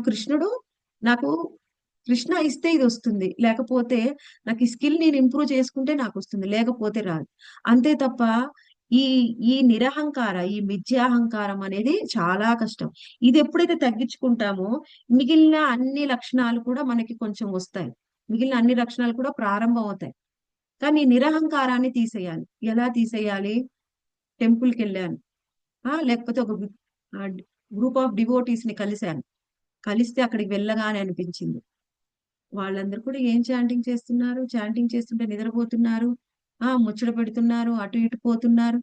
కృష్ణ ఇస్తే ఇది వస్తుంది. లేకపోతే నాకు ఈ స్కిల్ నేను ఇంప్రూవ్ చేసుకుంటే నాకు వస్తుంది. లేకపోతే రాదు. అంతే తప్ప ఈ ఈ నిరహంకార, ఈ మిథ్యాహంకారం అనేది చాలా కష్టం. ఇది ఎప్పుడైతే తగ్గించుకుంటామో మిగిలిన అన్ని లక్షణాలు కూడా మనకి కొంచెం వస్తాయి. మిగిలిన అన్ని లక్షణాలు కూడా ప్రారంభం అవుతాయి. కానీ ఈ నిరహంకారాన్ని తీసేయాలి. ఎలా తీసేయాలి? టెంపుల్‌కి వెళ్ళాను. లేకపోతే ఒక గ్రూప్ ఆఫ్ డివోటీస్ ని కలిశాను. కలిస్తే అక్కడికి వెళ్ళగానే అనిపించింది. వాళ్ళందరూ కూడా ఏం చాంటింగ్ చేస్తున్నారు? చాంటింగ్ చేస్తుంటే నిద్రపోతున్నారు. ముచ్చట పెడుతున్నారు. అటు ఇటు పోతున్నారు.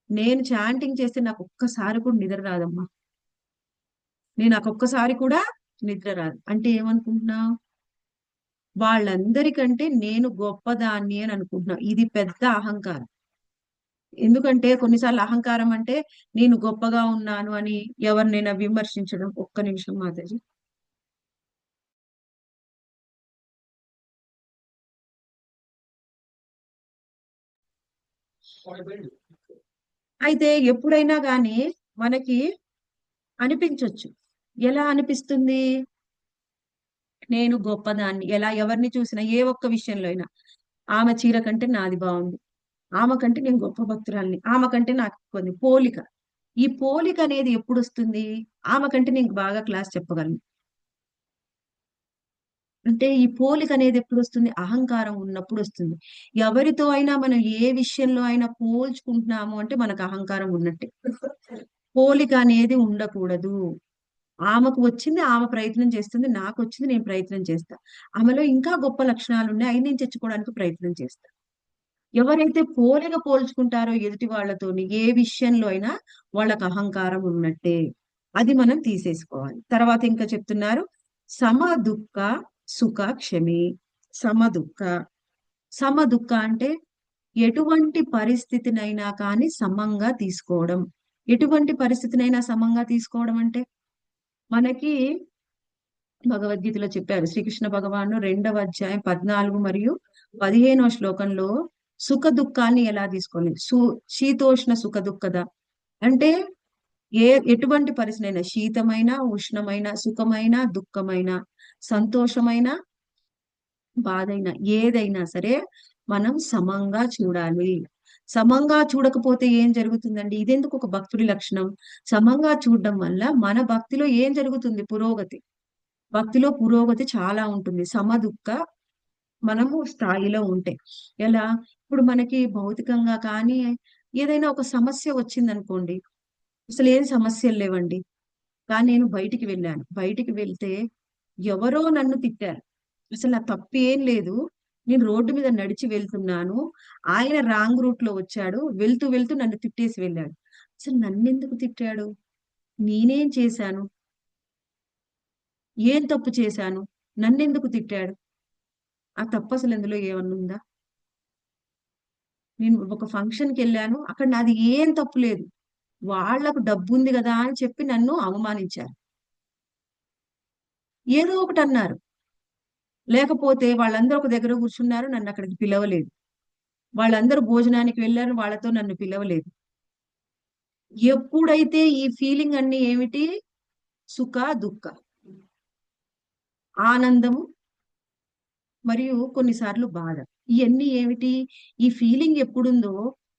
నేను చాంటింగ్ చేస్తే నాకు ఒక్కసారి కూడా నిద్ర రాదమ్మా. నాకొక్కసారి కూడా నిద్ర రాదు. అంటే ఏమనుకుంటున్నావు? వాళ్ళందరికంటే నేను గొప్పదాన్ని అని అనుకుంటున్నావు. ఇది పెద్ద అహంకారం. ఎందుకంటే కొన్నిసార్లు అహంకారం అంటే నేను గొప్పగా ఉన్నాను అని ఎవరినైనా విమర్శించడం. ఒక్క నిమిషం మాతాజీ. అయితే ఎప్పుడైనా గాని మనకి అనిపించొచ్చు. ఎలా అనిపిస్తుంది? నేను గొప్పదాన్ని. ఎలా ఎవరిని చూసినా ఏ ఒక్క విషయంలో అయినా. ఆమె చీర కంటే నాది బాగుంది. ఆమె కంటే నేను గొప్ప భక్తురాలిని. ఆమె కంటే నాకు కొన్ని పోలిక. ఈ పోలిక అనేది ఎప్పుడొస్తుంది? ఆమె కంటే నేను బాగా క్లాస్ చెప్పగలను. అంటే ఈ పోలిక అనేది ఎప్పుడొస్తుంది? అహంకారం ఉన్నప్పుడు వస్తుంది. ఎవరితో అయినా మనం ఏ విషయంలో అయినా పోల్చుకుంటున్నాము అంటే మనకు అహంకారం ఉన్నట్టే. పోలిక అనేది ఉండకూడదు. ఆమెకు వచ్చింది ఆమె ప్రయత్నం చేస్తుంది. నాకొచ్చింది నేను ప్రయత్నం చేస్తా. ఆమెలో ఇంకా గొప్ప లక్షణాలున్నాయి. అయి నేను తెచ్చుకోవడానికి ప్రయత్నం చేస్తా. ఎవరైతే పోల్చుకుంటారో ఎదుటి వాళ్ళతోని ఏ విషయంలో అయినా వాళ్ళకి అహంకారం ఉన్నట్టే. అది మనం తీసేసుకోవాలి. తర్వాత ఇంకా చెప్తున్నారు సమ దుఃఖ సుఖ క్షమి. సమ దుఃఖ. సమ దుఃఖ అంటే ఎటువంటి పరిస్థితినైనా కానీ సమంగా తీసుకోవడం. ఎటువంటి పరిస్థితినైనా సమంగా తీసుకోవడం అంటే మనకి భగవద్గీతలో చెప్పారు. శ్రీకృష్ణ భగవాను 2వ అధ్యాయం 14 మరియు 15వ శ్లోకంలో సుఖ దుఃఖాన్ని ఎలా తీసుకోవాలి? శీతోష్ణ సుఖ దుఃఖద అంటే ఎటువంటి పరిస్థితి శీతమైన, ఉష్ణమైన, సుఖమైన, దుఃఖమైన, సంతోషమైన, బాధైన ఏదైనా సరే మనం సమంగా చూడాలి. సమంగా చూడకపోతే ఏం జరుగుతుందండి? ఇదెందుకు ఒక భక్తుడి లక్షణం? సమంగా చూడడం వల్ల మన భక్తిలో ఏం జరుగుతుంది? పురోగతి. భక్తిలో పురోగతి చాలా ఉంటుంది. సమదుఃఖ మనము స్థాయిలో ఉంటే. ఎలా? ఇప్పుడు మనకి భౌతికంగా కానీ ఏదైనా ఒక సమస్య వచ్చిందనుకోండి. అసలు ఏం సమస్యలు లేవండి. కానీ నేను బయటికి వెళ్ళాను. బయటికి వెళ్తే ఎవరో నన్ను తిట్టారు. అసలు నా తప్పేం లేదు. నేను రోడ్డు మీద నడిచి వెళ్తున్నాను. ఆయన రాంగ్ రూట్ లో వచ్చాడు. వెళ్తూ వెళ్తూ నన్ను తిట్టేసి వెళ్ళాడు. అసలు నన్నెందుకు తిట్టాడు? నేనేం చేశాను? ఏం తప్పు చేశాను? నన్నెందుకు తిట్టాడు? ఆ తప్పు అసలు ఇందులో ఏమన్నా ఉందా? నేను ఒక ఫంక్షన్‌కి వెళ్ళాను. అక్కడ నాది ఏం తప్పు లేదు. వాళ్ళకు డబ్బుంది గదా అని చెప్పి నన్ను అవమానించారు. ఏదో ఒకటన్నారు. లేకపోతే వాళ్ళందరూ ఒక దగ్గర కూర్చున్నారు. నన్నక్కడికి పిలవలేదు. వాళ్ళందరూ భోజనానికి వెళ్లారు. వాళ్ళతో నన్ను పిలవలేదు. ఎప్పుడైతే ఈ ఫీలింగ్ అన్నీ ఏమిటి? సుఖ, దుఃఖ, ఆనందము మరియు కొన్నిసార్లు బాధ. ఇయన్నీ ఏమిటి? ఈ ఫీలింగ్ ఎప్పుడుందో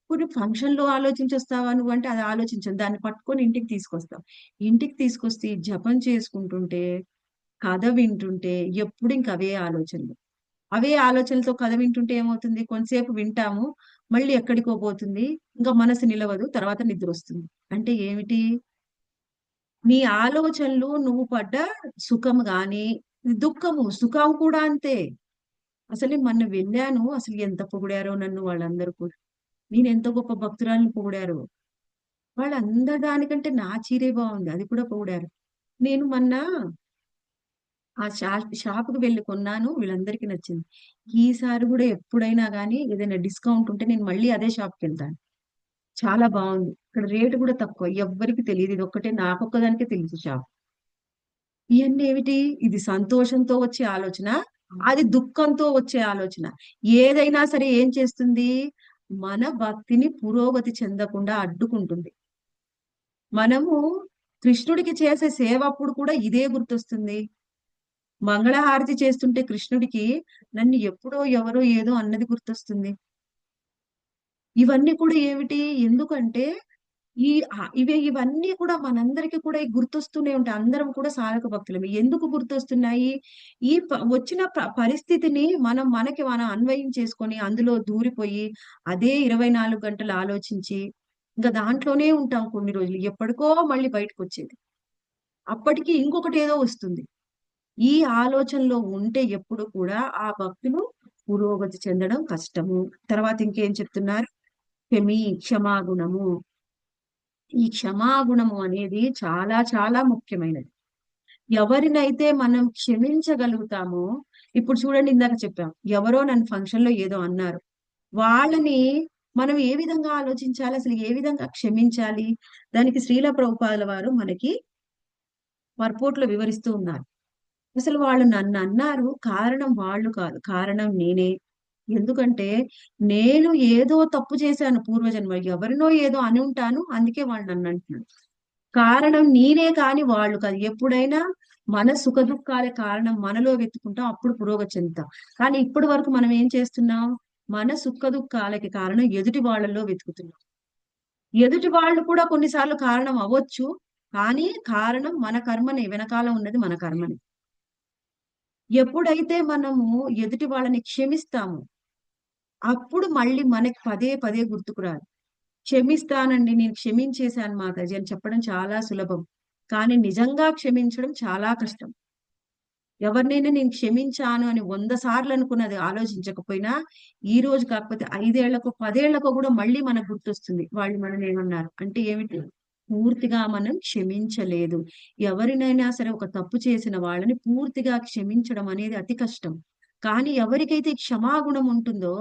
కొన్ని ఫంక్షన్‌లో ఆలోచించొస్తావా నువ్వంటే అది ఆలోచించను. దాన్ని పట్టుకొని ఇంటికి తీసుకొస్తాం. ఇంటికి తీసుకొస్తే ఈ జపం చేసుకుంటుంటే, కథ వింటుంటే ఎప్పుడు ఇంక అవే ఆలోచనలు. అవే ఆలోచనలతో కథ వింటుంటే ఏమవుతుంది? కొంతసేపు వింటాము. మళ్ళీ ఎక్కడికో పోతుంది. ఇంకా మనసు నిలవదు. తర్వాత నిద్రొస్తుంది. అంటే ఏమిటి? నీ ఆలోచనలు నువ్వు పడ్డ సుఖం గాని, దుఃఖము, సుఖం కూడా అంతే. అసలు మొన్న వెళ్ళాను. అసలు ఎంత పొగిడారో నన్ను వాళ్ళందరూ కూడా. నేను ఎంత గొప్ప భక్తురాలిని పొగిడారో. వాళ్ళందరి దానికంటే నా చీరే బాగుంది. అది కూడా పొగిడారు. నేను మొన్న ఆ షాప్‌కి వెళ్లి కొన్నాను. వీళ్ళందరికీ నచ్చింది. ఈసారి గూడా ఎప్పుడైనా గాని ఏదైనా డిస్కౌంట్ ఉంటే నేను మళ్ళీ అదే షాప్‌కెళ్తాను. చాలా బావుంది. ఇక్కడ రేట్ గూడా తక్కువ. ఎవ్వరికీ తెలీదు. ఇదొక్కటే నాకొక్కదానికే తెలుసు షాప్. ఇయన్నీ ఏమిటి? ఇది సంతోషంతో వచ్చే ఆలోచన. అది దుఃఖంతో వచ్చే ఆలోచన. ఏదైనా సరే ఏం చేస్తుంది? మన భక్తిని పురోగతి చెందకుండా అడ్డుకుంటుంది. మనము కృష్ణుడికి చేసే సేవ అప్పుడు కూడా ఇదే గుర్తొస్తుంది. మంగళహారతి చేస్తుంటే కృష్ణుడికి నన్ను ఎప్పుడో ఎవరో ఏదో అన్నది గుర్తొస్తుంది. ఇవన్నీ కూడా ఏమిటి? ఎందుకంటే ఈ ఇవన్నీ కూడా మనందరికీ కూడా గుర్తొస్తూనే ఉంటాయి. అందరం కూడా సాధక భక్తులమే. ఎందుకు గుర్తొస్తున్నాయి? ఈ వచ్చిన పరిస్థితిని మనం అన్వయించేసుకొని అందులో దూరిపోయి అదే 24 గంటలు ఆలోచించి ఇంక దాంట్లోనే ఉంటాం కొన్ని రోజులు. ఎప్పటికో మళ్ళీ బయటకొచ్చేది. అప్పటికి ఇంకొకటేదో వస్తుంది. ఈ ఆలోచనలో ఉంటే ఎప్పుడు కూడా ఆ భక్తులు పురోగతి చెందడం కష్టము. తర్వాత ఇంకేం చెప్తున్నారు? క్షమాగుణము. ఈ క్షమాగుణము అనేది చాలా చాలా ముఖ్యమైనది. ఎవరినైతే మనం క్షమించగలుగుతామో, ఇప్పుడు చూడండి ఇందాక చెప్పాం. ఎవరో నన్ను ఫంక్షన్‌లో ఏదో అన్నారు. వాళ్ళని మనం ఏ విధంగా ఆలోచించాలి? అసలు ఏ విధంగా క్షమించాలి? దానికి శ్రీల ప్రభుపాదుల వారు మనకి పర్పోర్ట్‌లో వివరిస్తూ ఉన్నారు. అసలు వాళ్ళు నన్నన్నారు. కారణం వాళ్ళు కాదు. కారణం నేనే. ఎందుకంటే, నేను ఏదో తప్పు చేశాను పూర్వజన్మలో. ఎవరినో ఏదో అనుంటాను. అందుకే వాళ్ళు నన్నంటున్నారు. కారణం నేనే కానీ వాళ్ళు కాదు. ఎప్పుడైనా మన సుఖదుఖాలే కారణం మనలో వెతుకుంటాం. అప్పుడు పురోగతి చెందుతాం. కానీ ఇప్పటి వరకు మనం ఏం చేస్తున్నాం? మన సుఖదుఖాలకి కారణం ఎదుటి వాళ్ళలో వెతుకుతున్నాం. ఎదుటి వాళ్ళు కూడా కొన్నిసార్లు కారణం అవ్వచ్చు. కానీ కారణం మన కర్మనే. వెనకాల ఉన్నది మన కర్మనే. ఎప్పుడైతే మనము ఎదుటి వాళ్ళని క్షమిస్తామో, అప్పుడు మళ్ళీ మనకి పదే పదే గుర్తుకు రాదు. క్షమిస్తానండి, నేను క్షమించేశాను మాతాజీ అని చెప్పడం చాలా సులభం. కానీ నిజంగా క్షమించడం చాలా కష్టం. ఎవరినైనా నేను క్షమించాను అని 100 సార్లు అనుకున్నది ఆలోచించకపోయినా, ఈ రోజు కాకపోతే 5 ఏళ్లకో, 10 ఏళ్లకో కూడా మళ్ళీ మనకు గుర్తొస్తుంది. వాళ్ళు మనల్ని ఏమన్నారు. అంటే ఏమిటి? పూర్తిగా మనం క్షమించలేదు. ఎవరినైనా సరే ఒక తప్పు చేసిన వాళ్ళని పూర్తిగా క్షమించడం అనేది అతి కష్టం. కానీ ఎవరికైతే క్షమాగుణం ఉంటుందో,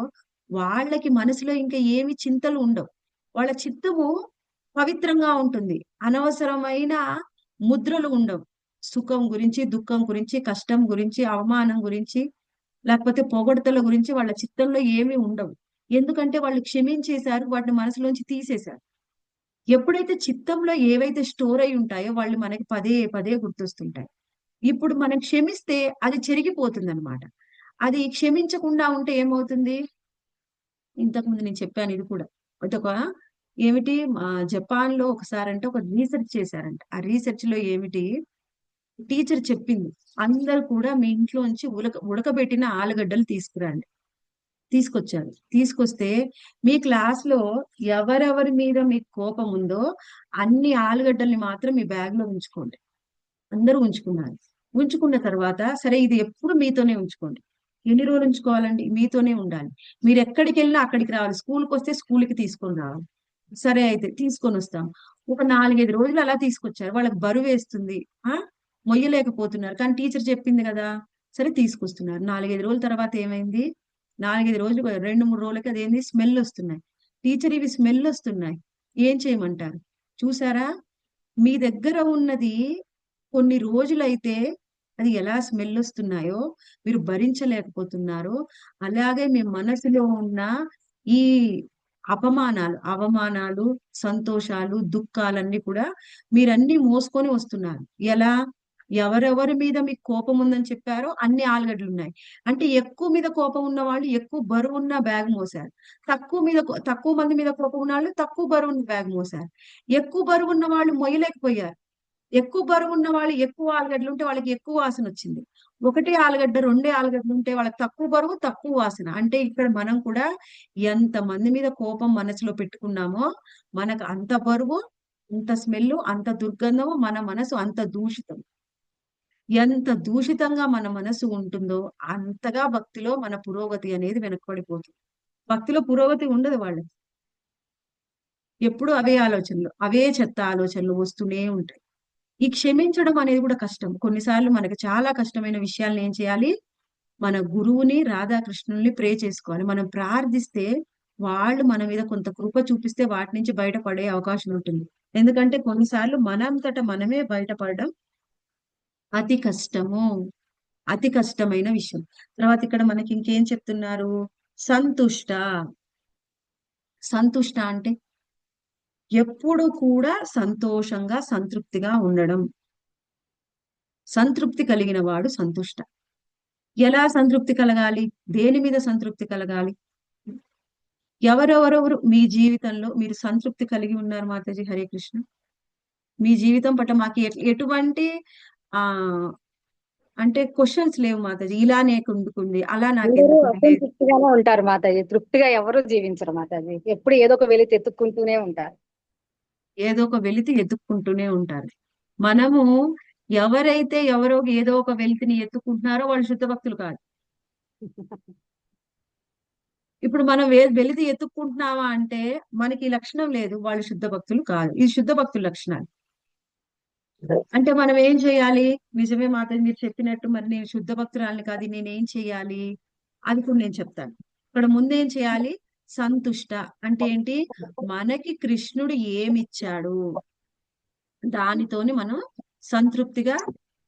వాళ్ళకి మనసులో ఇంకా ఏమి చింతలు ఉండవు. వాళ్ళ చిత్తము పవిత్రంగా ఉంటుంది. అనవసరమైన ముద్రలు ఉండవు. సుఖం గురించి, దుఃఖం గురించి, కష్టం గురించి, అవమానం గురించి, లేకపోతే పొగడ్తల గురించి వాళ్ళ చిత్తంలో ఏమీ ఉండవు. ఎందుకంటే వాళ్ళు క్షమించేశారు. వాటిని మనసులోంచి తీసేశారు. ఎప్పుడైతే చిత్తంలో ఏవైతే స్టోర్ అయి ఉంటాయో వాళ్ళు మనకి పదే పదే గుర్తొస్తుంటాయి. ఇప్పుడు మనం క్షమిస్తే అది చెరిగిపోతుందన్నమాట. అది క్షమించకుండా ఉంటే ఏమవుతుంది? ఇంతకుముందు నేను చెప్పాను ఇది కూడా. అదొక ఏమిటి జపాన్‌లో ఒకసారంట ఒక రీసెర్చ్ చేశారంట. ఆ రీసెర్చ్‌లో ఏమిటి టీచర్ చెప్పింది. అందరూ కూడా మీ ఇంట్లోంచి ఉడకబెట్టిన ఆలుగడ్డలు తీసుకురండి. తీసుకొచ్చారు. తీసుకొస్తే మీ క్లాస్‌లో ఎవరెవరి మీద మీకు కోపం ఉందో అన్ని ఆలుగడ్డల్ని మాత్రం మీ బ్యాగ్‌లో ఉంచుకోండి. అందరూ ఉంచుకున్నారు. ఉంచుకున్న తర్వాత సరే ఇది ఎప్పుడు మీతోనే ఉంచుకోండి. ఎన్ని రోజులు ఉంచుకోవాలండి? మీతోనే ఉండాలి. మీరెక్కడికెళ్ళినా అక్కడికి రావాలి. స్కూలుకొస్తే స్కూలుకి తీసుకొని రావాలి. సరే అయితే తీసుకొనొస్తాం. ఒక 4, 5 రోజులు అలా తీసుకొచ్చారు. వాళ్ళకి బరువేస్తుంది. ఆ! మొయ్యలేకపోతున్నారు. కానీ టీచర్ చెప్పింది గదా! సరే తీసుకొస్తున్నారు. 4, 5 రోజుల తర్వాత ఏమైంది? 4, 5 రోజులు 2, 3 రోజులకి అదేంది స్మెల్లొస్తున్నాయి. టీచర్ ఇవి స్మెల్లొస్తున్నాయి. ఏం చేయమంటారు? చూసారా? మీ దగ్గర ఉన్నది కొన్ని రోజులైతే అది ఎలా స్మెల్లొస్తున్నాయో మీరు భరించలేకపోతున్నారో, అలాగే మీ మనసులో ఉన్న ఈ అవమానాలు, సంతోషాలు, దుఃఖాలన్నీ కూడా మీరన్నీ మోసుకొని వస్తున్నారు. ఎలా? ఎవరెవరి మీద మీకు కోపం ఉందని చెప్పారో అన్ని ఆలుగడ్డలున్నాయి. అంటే ఎక్కువ మీద కోపం ఉన్న వాళ్ళు ఎక్కువ బరువున్న బ్యాగ్ మోసారు. తక్కువ మంది మీద కోపం ఉన్నవాళ్ళు తక్కువ బరువున్న బ్యాగ్ మోసారు. ఎక్కువ బరువున్న వాళ్ళు మొయ్యలేకపోయారు. ఎక్కువ బరువున్న వాళ్ళు ఎక్కువ ఆలుగడ్డలుంటే వాళ్ళకి ఎక్కువ వాసనొచ్చింది. ఒకటే ఆలుగడ్డ, రెండే ఆలుగడ్డలుంటే వాళ్ళకి తక్కువ బరువు, తక్కువ వాసన. అంటే ఇక్కడ మనం కూడా ఎంతమంది మీద కోపం మనసులో పెట్టుకున్నామో, మనకు అంత బరువు, అంత స్మెల్, అంత దుర్గంధము, మన మనసు అంత దూషితం. ఎంత దూషితంగా మన మనసు ఉంటుందో అంతగా భక్తిలో మన పురోగతి అనేది వెనకబడిపోతుంది. భక్తిలో పురోగతి ఉండదు వాళ్ళకి. ఎప్పుడు అవే ఆలోచనలు, అవే చెత్త ఆలోచనలు వస్తూనే ఉంటాయి. ఈ క్షమించడం అనేది కూడా కష్టం. కొన్నిసార్లు మనకి చాలా కష్టమైన విషయాలను ఏం చేయాలి? మన గురువుని, రాధాకృష్ణుల్ని ప్రే చేసుకోవాలి. మనం ప్రార్థిస్తే వాళ్ళు మన మీద కొంత కృప చూపిస్తే వాటి నుంచి బయటపడే అవకాశం ఉంటుంది. ఎందుకంటే కొన్నిసార్లు మనంతట మనమే బయటపడడం అతి కష్టము. అతి కష్టమైన విషయం. తర్వాత ఇక్కడ మనకి ఇంకేం చెప్తున్నారు? సంతుష్ట. సంతుష్ట అంటే ఎప్పుడు కూడా సంతోషంగా, సంతృప్తిగా ఉండడం. సంతృప్తి కలిగిన వాడు సంతుష్ట. ఎలా సంతృప్తి కలగాలి? దేని మీద సంతృప్తి కలగాలి? ఎవరెవరెవరు మీ జీవితంలో మీరు సంతృప్తి కలిగి ఉన్నారు మాతాజీ? హరే కృష్ణ. మీ జీవితం పట్ల మాకు ఎటువంటి ఆ అంటే క్వశ్చన్స్ లేవు మాతాజీ. ఇలానే ఎందుకుంది, అలా అందరూ నాకెందుకుంది లేదు. అసంతృప్తిగానే ఉంటారు మాతాజీ. తృప్తిగా ఎవరు జీవించరు మాతాజీ. ఎప్పుడు ఏదో ఒక వెలితి ఎత్తుక్కుంటూనే ఉంటారు. ఏదో ఒక వెలితి ఎత్తుక్కుంటూనే ఉంటారు. మనము ఎవరైతే ఎవరో ఏదో ఒక వెలితిని ఎత్తుకుంటున్నారో వాళ్ళు శుద్ధ భక్తులు కాదు. ఇప్పుడు మనం వెలితి ఎత్తుక్కుంటున్నావా అంటే మనకి ఈ లక్షణం లేదు, వాళ్ళు శుద్ధ భక్తులు కాదు. ఇది శుద్ధ భక్తుల లక్షణాలు. అంటే మనం ఏం చేయాలి? నిజమే మాత మీరు చెప్పినట్టు, మరి నేను శుద్ధ భక్తురాలిని కాదు, నేనేం చేయాలి? అది కూడా నేను చెప్తాను. ఇక్కడ ముందేం చేయాలి? సంతుష్ట అంటే ఏంటి? మనకి కృష్ణుడు ఏమిచ్చాడు దానితోని మనం సంతృప్తిగా,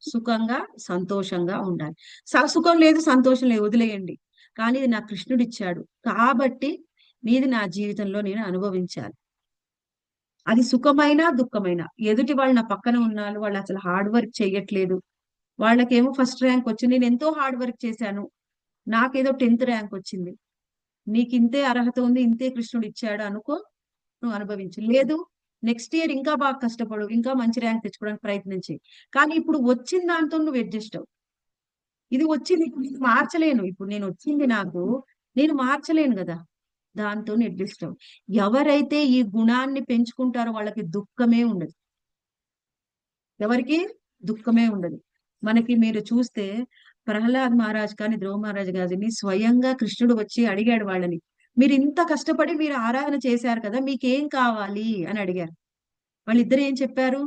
సుఖంగా, సంతోషంగా ఉండాలి. సుఖం లేదు, సంతోషం లేదు, వదిలేయండి. కానీ ఇది నా కృష్ణుడు ఇచ్చాడు కాబట్టి నీది నా జీవితంలో నేను అనుభవించాలి. అది సుఖమైనా దుఃఖమైనా. ఎదుటి వాళ్ళు నా పక్కన ఉన్నారు, వాళ్ళు అసలు హార్డ్ వర్క్ చేయట్లేదు, వాళ్ళకేమో ఫస్ట్ ర్యాంక్ వచ్చింది, నేను ఎంతో హార్డ్ వర్క్ చేశాను, నాకేదో 10th ర్యాంక్ వచ్చింది, నీకు ఇంతే అర్హత ఉంది, ఇంతే కృష్ణుడు ఇచ్చాడు అనుకో, నువ్వు అనుభవించు. లేదు, నెక్స్ట్ ఇయర్ ఇంకా బాగా కష్టపడు, ఇంకా మంచి ర్యాంక్ తెచ్చుకోవడానికి ప్రయత్నించి. కానీ ఇప్పుడు వచ్చిన దాంతో నువ్వు అడ్జస్ట్ అవ్వు. ఇది వచ్చింది, ఇప్పుడు నేను మార్చలేను, ఇప్పుడు నేను వచ్చింది నాకు, నేను మార్చలేను కదా, దాంతో అడ్జస్ట్ అవ్వు. ఎవరైతే ఈ గుణాన్ని పెంచుకుంటారో వాళ్ళకి దుఃఖమే ఉండదు. ఎవరికి దుఃఖమే ఉండదు. మనకి మీరు చూస్తే ప్రహ్లాద్ మహారాజ్ కానీ, ధ్రువ మహారాజ్ గారిని స్వయంగా కృష్ణుడు వచ్చి అడిగాడు వాళ్ళని, మీరు ఇంత కష్టపడి మీరు ఆరాధన చేశారు కదా, మీకేం కావాలి అని అడిగారు. వాళ్ళిద్దరు ఏం చెప్పారు?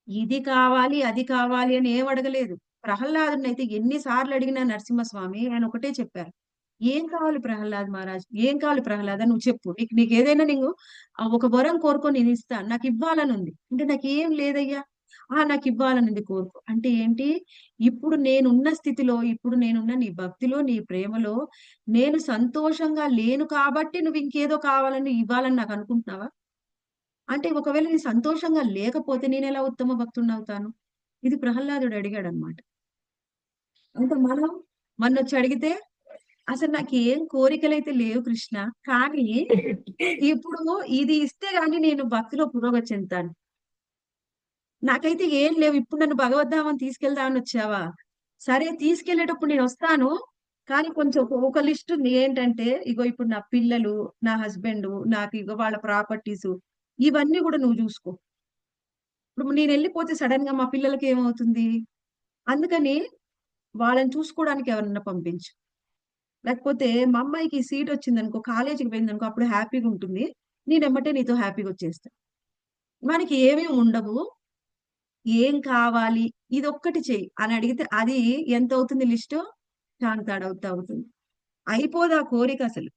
ఇది కావాలి, అది కావాలి అని ఏం అడగలేదు. ప్రహ్లాదుని అయితే ఎన్నిసార్లు అడిగినా నరసింహస్వామి ఆయన ఒకటే చెప్పారు, ఏం కావాలి ప్రహ్లాద్ మహారాజ్, ఏం కావాలి ప్రహ్లాద, నువ్వు చెప్పు, నీకు ఏదైనా నీకు ఒక వరం కోరుకొని నేను ఇస్తాను, నాకు ఇవ్వాలని ఉంది అంటే, నాకు ఏం లేదయ్యా, నాకు ఇవ్వాలని ఉంది, కోరుకో అంటే ఏంటి? ఇప్పుడు నేనున్న స్థితిలో, ఇప్పుడు నేనున్న నీ భక్తిలో, నీ ప్రేమలో నేను సంతోషంగా లేను కాబట్టి నువ్వు ఇంకేదో కావాలని ఇవ్వాలని నాకు అనుకుంటున్నావా? అంటే ఒకవేళ నేను సంతోషంగా లేకపోతే నేను ఎలా ఉత్తమ భక్తుడిని అవుతాను? ఇది ప్రహ్లాదుడు అడిగాడు అనమాట. అంటే మనం వచ్చి అడిగితే, అసలు నాకు ఏం కోరికలైతే లేవు కృష్ణ, కానీ ఇప్పుడు ఇది ఇస్తే గాని నేను భక్తిలో పురోగతి చెందుతాను. నాకైతే ఏం లేవు, ఇప్పుడు నన్ను భగవద్ధామని తీసుకెళ్దామని వచ్చావా? సరే తీసుకెళ్లేటప్పుడు నేను వస్తాను, కానీ కొంచెం ఒక లిస్ట్ ఉంది. ఏంటంటే ఇగో ఇప్పుడు నా పిల్లలు, నా హస్బెండ్, నాకు ఇగో వాళ్ళ ప్రాపర్టీస్, ఇవన్నీ కూడా నువ్వు చూసుకో. ఇప్పుడు నేను వెళ్ళిపోతే సడన్ గా మా పిల్లలకి ఏమవుతుంది? అందుకని వాళ్ళని చూసుకోవడానికి ఎవరన్నా పంపించు. లేకపోతే మా అమ్మాయికి సీట్ వచ్చింది అనుకో, కాలేజీకి పోయింది అనుకో, అప్పుడు హ్యాపీగా ఉంటుంది, నేను ఎమ్మటే నీతో హ్యాపీగా వచ్చేస్తా. మనకి ఏమేమి ఉండవు, ఏం కావాలి, ఇదొక్కటి చెయ్యి అని అడిగితే అది ఎంత అవుతుంది లిస్టు? చాంతాడవుతా అవుతుంది. అయిపోదా కోరిక అసలు.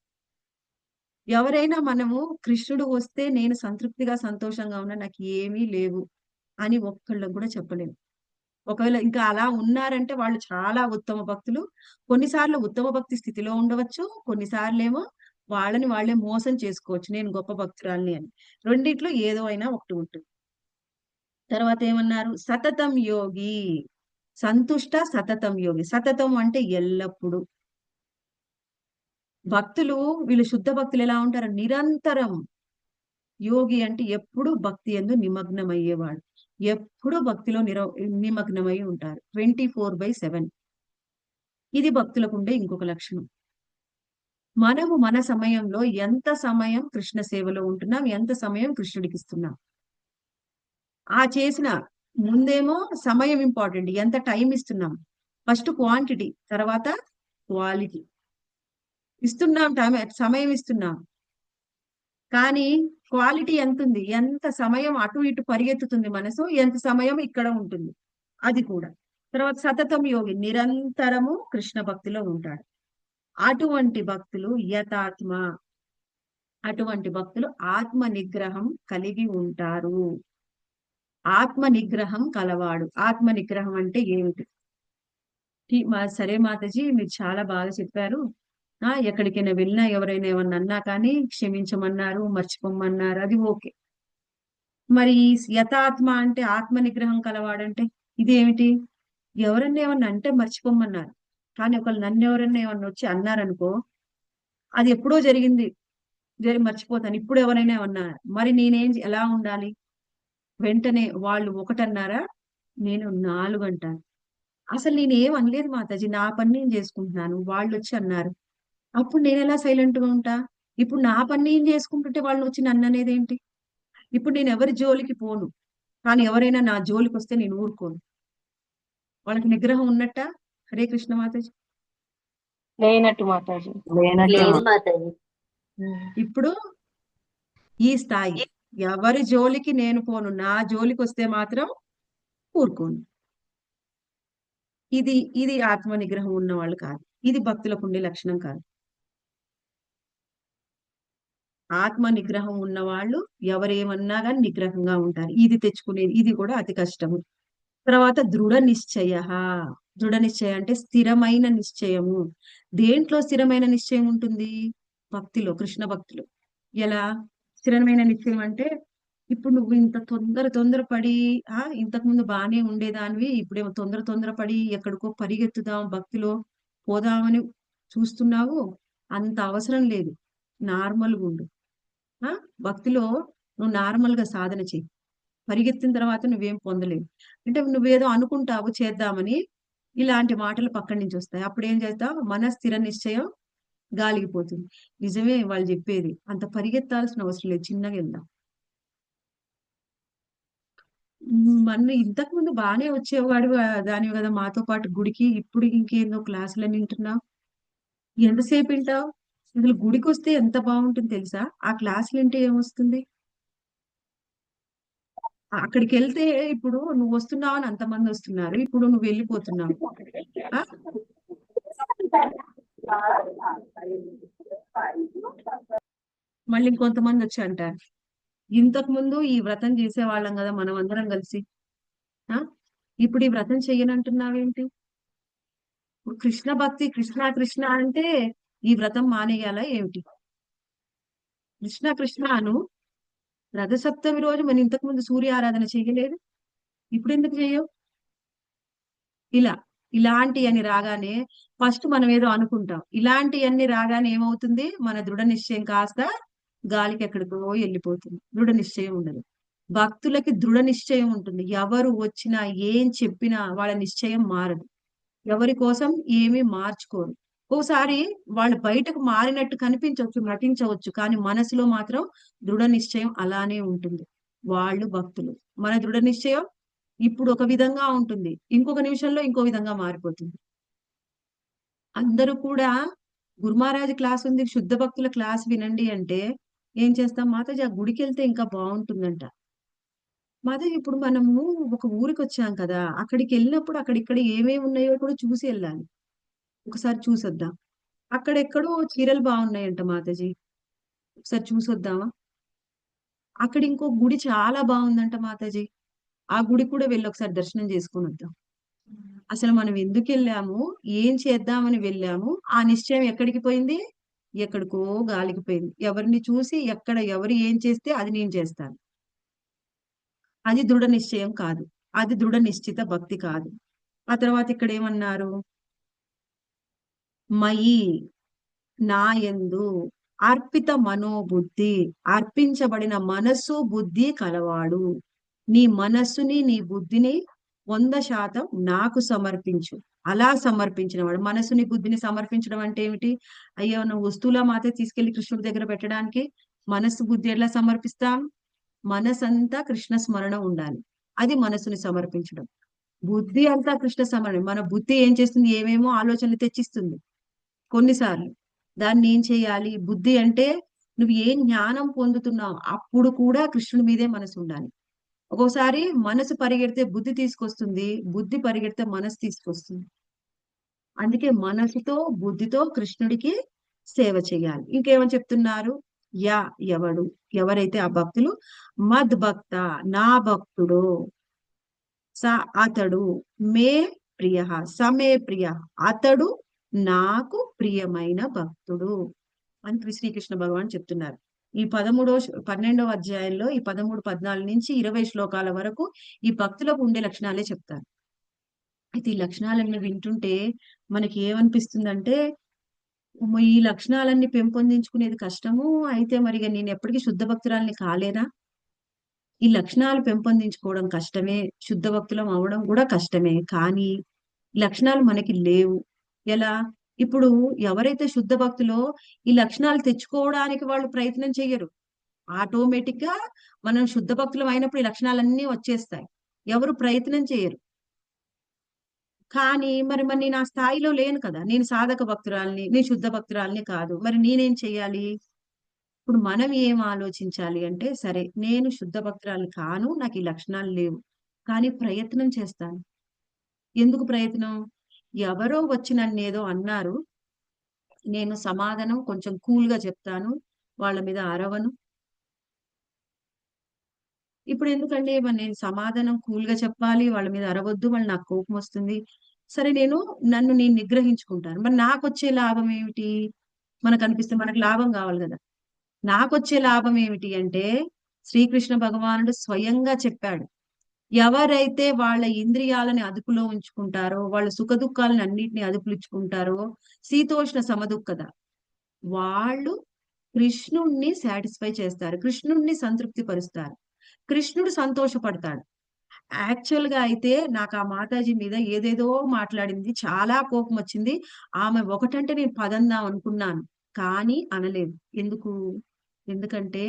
ఎవరైనా మనము కృష్ణుడు వస్తే నేను సంతృప్తిగా, సంతోషంగా ఉన్నా, నాకు ఏమీ లేవు అని ఒక్కళ్ళకు కూడా చెప్పలేము. ఒకవేళ ఇంకా అలా ఉన్నారంటే వాళ్ళు చాలా ఉత్తమ భక్తులు. కొన్నిసార్లు ఉత్తమ భక్తి స్థితిలో ఉండవచ్చు, కొన్నిసార్లేమో వాళ్ళని వాళ్ళే మోసం చేసుకోవచ్చు, నేను గొప్ప భక్తురాల్ని అని. రెండిట్లో ఏదో అయినా ఒకటి ఉంటుంది. తర్వాత ఏమన్నారు? సతతం యోగి. సంతుష్ట సతతం యోగి. సతతం అంటే ఎల్లప్పుడు. భక్తులు, వీళ్ళు శుద్ధ భక్తులు ఎలా ఉంటారు? నిరంతరం. యోగి అంటే ఎప్పుడు భక్తి యందు నిమగ్నమయ్యేవాడు. ఎప్పుడు భక్తిలో నిమగ్నమై ఉంటారు 24/7. ఇది భక్తులకు ఉండే ఇంకొక లక్షణం. మనము మన సమయంలో ఎంత సమయం కృష్ణ సేవలో ఉంటున్నాం, ఎంత సమయం కృష్ణుడికి ఇస్తున్నాం. ఆ చేసిన ముందేమో సమయం ఇంపార్టెంట్, ఎంత టైం ఇస్తున్నాం. ఫస్ట్ క్వాంటిటీ, తర్వాత క్వాలిటీ. ఇస్తున్నాం టైం, సమయం ఇస్తున్నాం, కానీ క్వాలిటీ ఎంత ఉంది, ఎంత సమయం అటు ఇటు పరిగెత్తుతుంది మనసు, ఎంత సమయం ఇక్కడ ఉంటుంది, అది కూడా. తర్వాత సతతం యోగి, నిరంతరము కృష్ణ భక్తిలో ఉంటాడు. అటువంటి భక్తులు యతాత్మ, అటువంటి భక్తులు ఆత్మ నిగ్రహం కలిగి ఉంటారు. ఆత్మ నిగ్రహం కలవాడు. ఆత్మ నిగ్రహం అంటే ఏమిటి? సరే మాతాజీ, మీరు చాలా బాగా చెప్పారు. ఎక్కడికైనా వెళ్ళినా ఎవరైనా ఏమన్నా అన్నా కానీ క్షమించమన్నారు, మర్చిపోమన్నారు, అది ఓకే. మరి ఈ యథాత్మ అంటే, ఆత్మ నిగ్రహం కలవాడంటే ఇదేమిటి? ఎవరన్నా ఏమన్నా అంటే మర్చిపోమన్నారు, కానీ ఒకళ్ళు నన్ను ఎవరన్నా ఏమన్నా వచ్చి అన్నారనుకో, అది ఎప్పుడో జరిగింది, మర్చిపోతాను. ఇప్పుడు ఎవరైనా ఏమన్నా మరి నేనేం ఎలా ఉండాలి? వెంటనే వాళ్ళు ఒకటన్నారా, నేను 4 అంటాను. అసలు నేనేం అనలేదు మాతాజీ, నా పని నేను చేసుకుంటున్నాను, వాళ్ళు వచ్చి అన్నారు, అప్పుడు నేను ఎలా సైలెంట్ గా ఉంటా? ఇప్పుడు నా పని నేను చేసుకుంటుంటే వాళ్ళు వచ్చి నన్ను అనేది ఏంటి? ఇప్పుడు నేను ఎవరి జోలికి పోను, కానీ ఎవరైనా నా జోలికి వస్తే నేను ఊరుకోను. వాళ్ళకి నిగ్రహం ఉన్నట్ట? హరే కృష్ణ మాతాజీ. లేనట్టు మాతాజీ. లేదు మాతాజీ. ఇప్పుడు ఈ స్థాయి, ఎవరి జోలికి నేను పోను, నా జోలికి వస్తే మాత్రం ఊరుకోను. ఇది ఇది ఆత్మ నిగ్రహం ఉన్న వాళ్ళు కాదు. ఇది భక్తులకు ఉండే లక్షణం కాదు. ఆత్మ నిగ్రహం ఉన్న వాళ్ళు ఎవరేమన్నా కానీ నిగ్రహంగా ఉంటారు. ఇది తెచ్చుకునేది, ఇది కూడా అతి కష్టము. తర్వాత దృఢ నిశ్చయ. దృఢ నిశ్చయం అంటే స్థిరమైన నిశ్చయము. దేంట్లో స్థిరమైన నిశ్చయం ఉంటుంది? భక్తిలో, కృష్ణ భక్తిలో. ఎలా స్థిరమైన నిశ్చయం అంటే, ఇప్పుడు నువ్వు ఇంత తొందరపడి, ఇంతకు ముందు బానే ఉండేదానివి, ఇప్పుడేమో తొందరపడి ఎక్కడికో పరిగెత్తుదాం, భక్తిలో పోదామని చూస్తున్నావు. అంత అవసరం లేదు, నార్మల్గా ఉండు. భక్తిలో నువ్వు నార్మల్ గా సాధన చెయ్యి. పరిగెత్తిన తర్వాత నువ్వేం పొందలేవు. అంటే నువ్వేదో అనుకుంటావు చేద్దామని, ఇలాంటి మాటలు పక్కన నుంచి వస్తాయి. అప్పుడు ఏం చేస్తావు? మన స్థిర నిశ్చయం గాలిగిపోతుంది. నిజమే వాళ్ళు చెప్పేది, అంత పరిగెత్తాల్సిన అవసరం లేదు, చిన్నగా వెళ్దాం. మన ఇంతకు ముందు బానే వచ్చేవాడు దానివి కదా మాతో పాటు గుడికి, ఇప్పుడు ఇంకేందో క్లాసులని వింటున్నావు. ఎంతసేపు వింటావు? అసలు గుడికి వస్తే ఎంత బాగుంటుంది తెలుసా? ఆ క్లాసులు వింటే ఏమొస్తుంది? అక్కడికి వెళ్తే ఇప్పుడు నువ్వు వస్తున్నావు అని అంతమంది వస్తున్నారు, ఇప్పుడు నువ్వు వెళ్ళిపోతున్నావు. మళ్ళీ ఇంకొంతమంది వచ్చి అంటారు, ఇంతకు ముందు ఈ వ్రతం చేసేవాళ్ళం కదా మనం అందరం కలిసి, ఇప్పుడు ఈ వ్రతం చెయ్యనంటున్నావేంటి? ఇప్పుడు కృష్ణ భక్తి, కృష్ణ కృష్ణ అంటే ఈ వ్రతం మానేయాలా ఏమిటి? కృష్ణ కృష్ణ అను. రథసప్తమి రోజు మనం ఇంతకు ముందు సూర్య ఆరాధన చేయలేదు, ఇప్పుడు ఎందుకు చెయ్యవు? ఇలాంటి అని రాగానే ఫస్ట్ మనం ఏదో అనుకుంటాం, ఇలాంటి అన్ని రాగానే ఏమవుతుంది? మన దృఢ నిశ్చయం కాస్త గాలికి ఎక్కడికో వెళ్ళిపోతుంది. దృఢ నిశ్చయం ఉండదు. భక్తులకి దృఢ నిశ్చయం ఉంటుంది. ఎవరు వచ్చినా ఏం చెప్పినా వాళ్ళ నిశ్చయం మారదు. ఎవరి కోసం ఏమీ మార్చుకోరు. ఓసారి వాళ్ళు బయటకు మారినట్టు కనిపించవచ్చు, నటించవచ్చు, కానీ మనసులో మాత్రం దృఢ నిశ్చయం అలానే ఉంటుంది. వాళ్ళు భక్తులు. మన దృఢ నిశ్చయం ఇప్పుడు ఒక విధంగా ఉంటుంది, ఇంకొక నిమిషంలో ఇంకో విధంగా మారిపోతుంది. అందరూ కూడా గురుమహారాజ్ క్లాస్ ఉంది, శుద్ధ భక్తుల క్లాస్ వినండి అంటే ఏం చేస్తాం? మాతాజీ ఆ గుడికి వెళ్తే ఇంకా బాగుంటుందంట. మాతాజీ ఇప్పుడు మనము ఒక ఊరికి వచ్చాం కదా, అక్కడికి వెళ్ళినప్పుడు అక్కడిక్కడ ఏమేమి ఉన్నాయో కూడా చూసి వెళ్ళాలి. ఒకసారి చూసొద్దాం. అక్కడెక్కడో చీరలు బాగున్నాయంట మాతాజీ, ఒకసారి చూసొద్దామా? అక్కడ ఇంకో గుడి చాలా బాగుందంట మాతాజీ, ఆ గుడి కూడా వెళ్ళి ఒకసారి దర్శనం చేసుకొని వద్దాం. అసలు మనం ఎందుకు వెళ్ళాము, ఏం చేద్దామని వెళ్ళాము, ఆ నిశ్చయం ఎక్కడికి పోయింది? ఎక్కడికో గాలికి పోయింది. ఎవరిని చూసి ఎక్కడ ఎవరు ఏం చేస్తే అది నేను చేస్తాను. అది దృఢ నిశ్చయం కాదు, అది దృఢ నిశ్చిత భక్తి కాదు. ఆ తర్వాత ఇక్కడ ఏమన్నారు? మయి, నా యందు అర్పిత మనోబుద్ధి, అర్పించబడిన మనస్సు బుద్ధి కలవాడు. నీ మనస్సుని, నీ బుద్ధిని 100% నాకు సమర్పించు. అలా సమర్పించిన వాడు. మనసుని బుద్ధిని సమర్పించడం అంటే ఏమిటి? అయ్యో నువ్వు వస్తువులా మాత్రం తీసుకెళ్లి కృష్ణుడి దగ్గర పెట్టడానికి మనస్సు బుద్ధి ఎలా సమర్పిస్తాం? మనసంతా కృష్ణ స్మరణ ఉండాలి. అది మనసుని సమర్పించడం. బుద్ధి అంతా కృష్ణ స్మరణ. మన బుద్ధి ఏం చేస్తుంది? ఏమేమో ఆలోచనలు తెచ్చిస్తుంది కొన్నిసార్లు. దాన్ని ఏం చేయాలి? బుద్ధి అంటే నువ్వు ఏం జ్ఞానం పొందుతున్నావు అప్పుడు కూడా కృష్ణుడి మీదే మనసు ఉండాలి. ఒక్కోసారి మనసు పరిగెడితే బుద్ధి తీసుకొస్తుంది, బుద్ధి పరిగెడితే మనసు తీసుకొస్తుంది. అందుకే మనసుతో బుద్ధితో కృష్ణుడికి సేవ చేయాలి. ఇంకేమని చెప్తున్నారు? యా ఎవడు, ఎవరైతే ఆ భక్తులు మద్ భక్త, నా భక్తుడు, స అతడు, మే ప్రియ, సమే ప్రియ, అతడు నాకు ప్రియమైన భక్తుడు అని శ్రీకృష్ణ భగవాన్ చెప్తున్నారు. ఈ 12వ అధ్యాయంలో ఈ 13, 14 నుంచి 20 శ్లోకాల వరకు ఈ భక్తులకు ఉండే లక్షణాలే చెప్తారు. అయితే ఈ లక్షణాలన్నీ వింటుంటే మనకి ఏమనిపిస్తుందంటే ఈ లక్షణాలన్నీ పెంపొందించుకునేది కష్టము. అయితే మరి నేను ఎప్పటికీ శుద్ధ భక్తురాల్ని కాలేనా? ఈ లక్షణాలు పెంపొందించుకోవడం కష్టమే, శుద్ధ భక్తులం అవడం కూడా కష్టమే. కానీ లక్షణాలు మనకి లేవు. ఎలా? ఇప్పుడు ఎవరైతే శుద్ధ భక్తులో ఈ లక్షణాలు తెచ్చుకోవడానికి వాళ్ళు ప్రయత్నం చెయ్యరు. ఆటోమేటిక్ గా మనం శుద్ధ భక్తులం అయినప్పుడు ఈ లక్షణాలన్నీ వచ్చేస్తాయి. ఎవరు ప్రయత్నం చేయరు. కానీ మరి నేను ఆ స్థాయిలో లేను కదా. నేను సాధక భక్తురాల్ని, నేను శుద్ధ భక్తురాల్ని కాదు. మరి నేనేం చెయ్యాలి? ఇప్పుడు మనం ఏం ఆలోచించాలి అంటే, సరే నేను శుద్ధ భక్తురాలు కాను, నాకు ఈ లక్షణాలు లేవు. కానీ ప్రయత్నం చేస్తాను. ఎందుకు ప్రయత్నం? ఎవరో వచ్చి నన్నేదో అన్నారు. నేను సమాధానం కొంచెం కూల్ గా చెప్తాను. వాళ్ళ మీద అరవను. ఇప్పుడు ఎందుకండి మరి నేను సమాధానం కూల్ గా చెప్పాలి, వాళ్ళ మీద అరవద్దు, మళ్ళీ నాకు కోపం వస్తుంది. సరే నన్ను నేను నిగ్రహించుకుంటాను. మరి నాకొచ్చే లాభం ఏమిటి? మనకు అనిపిస్తే మనకు లాభం కావాలి కదా. నాకొచ్చే లాభం ఏమిటి అంటే శ్రీకృష్ణ భగవానుడు స్వయంగా చెప్పాడు. ఎవరైతే వాళ్ళ ఇంద్రియాలని అదుపులో ఉంచుకుంటారో, వాళ్ళ సుఖ దుఃఖాలను అన్నిటిని అదుపులుచుకుంటారో, శీతోష్ణ సమదుఃఖద, వాళ్ళు కృష్ణుణ్ణి సాటిస్ఫై చేస్తారు, కృష్ణుణ్ణి సంతృప్తి పరుస్తారు, కృష్ణుడు సంతోషపడతాడు. యాక్చువల్ గా అయితే నాకు ఆ మాతాజీ మీద ఏదేదో మాట్లాడింది, చాలా కోపం వచ్చింది. ఆమె ఒకటంటే నేను పదందాం అనుకున్నాను, కానీ అనలేదు. ఎందుకంటే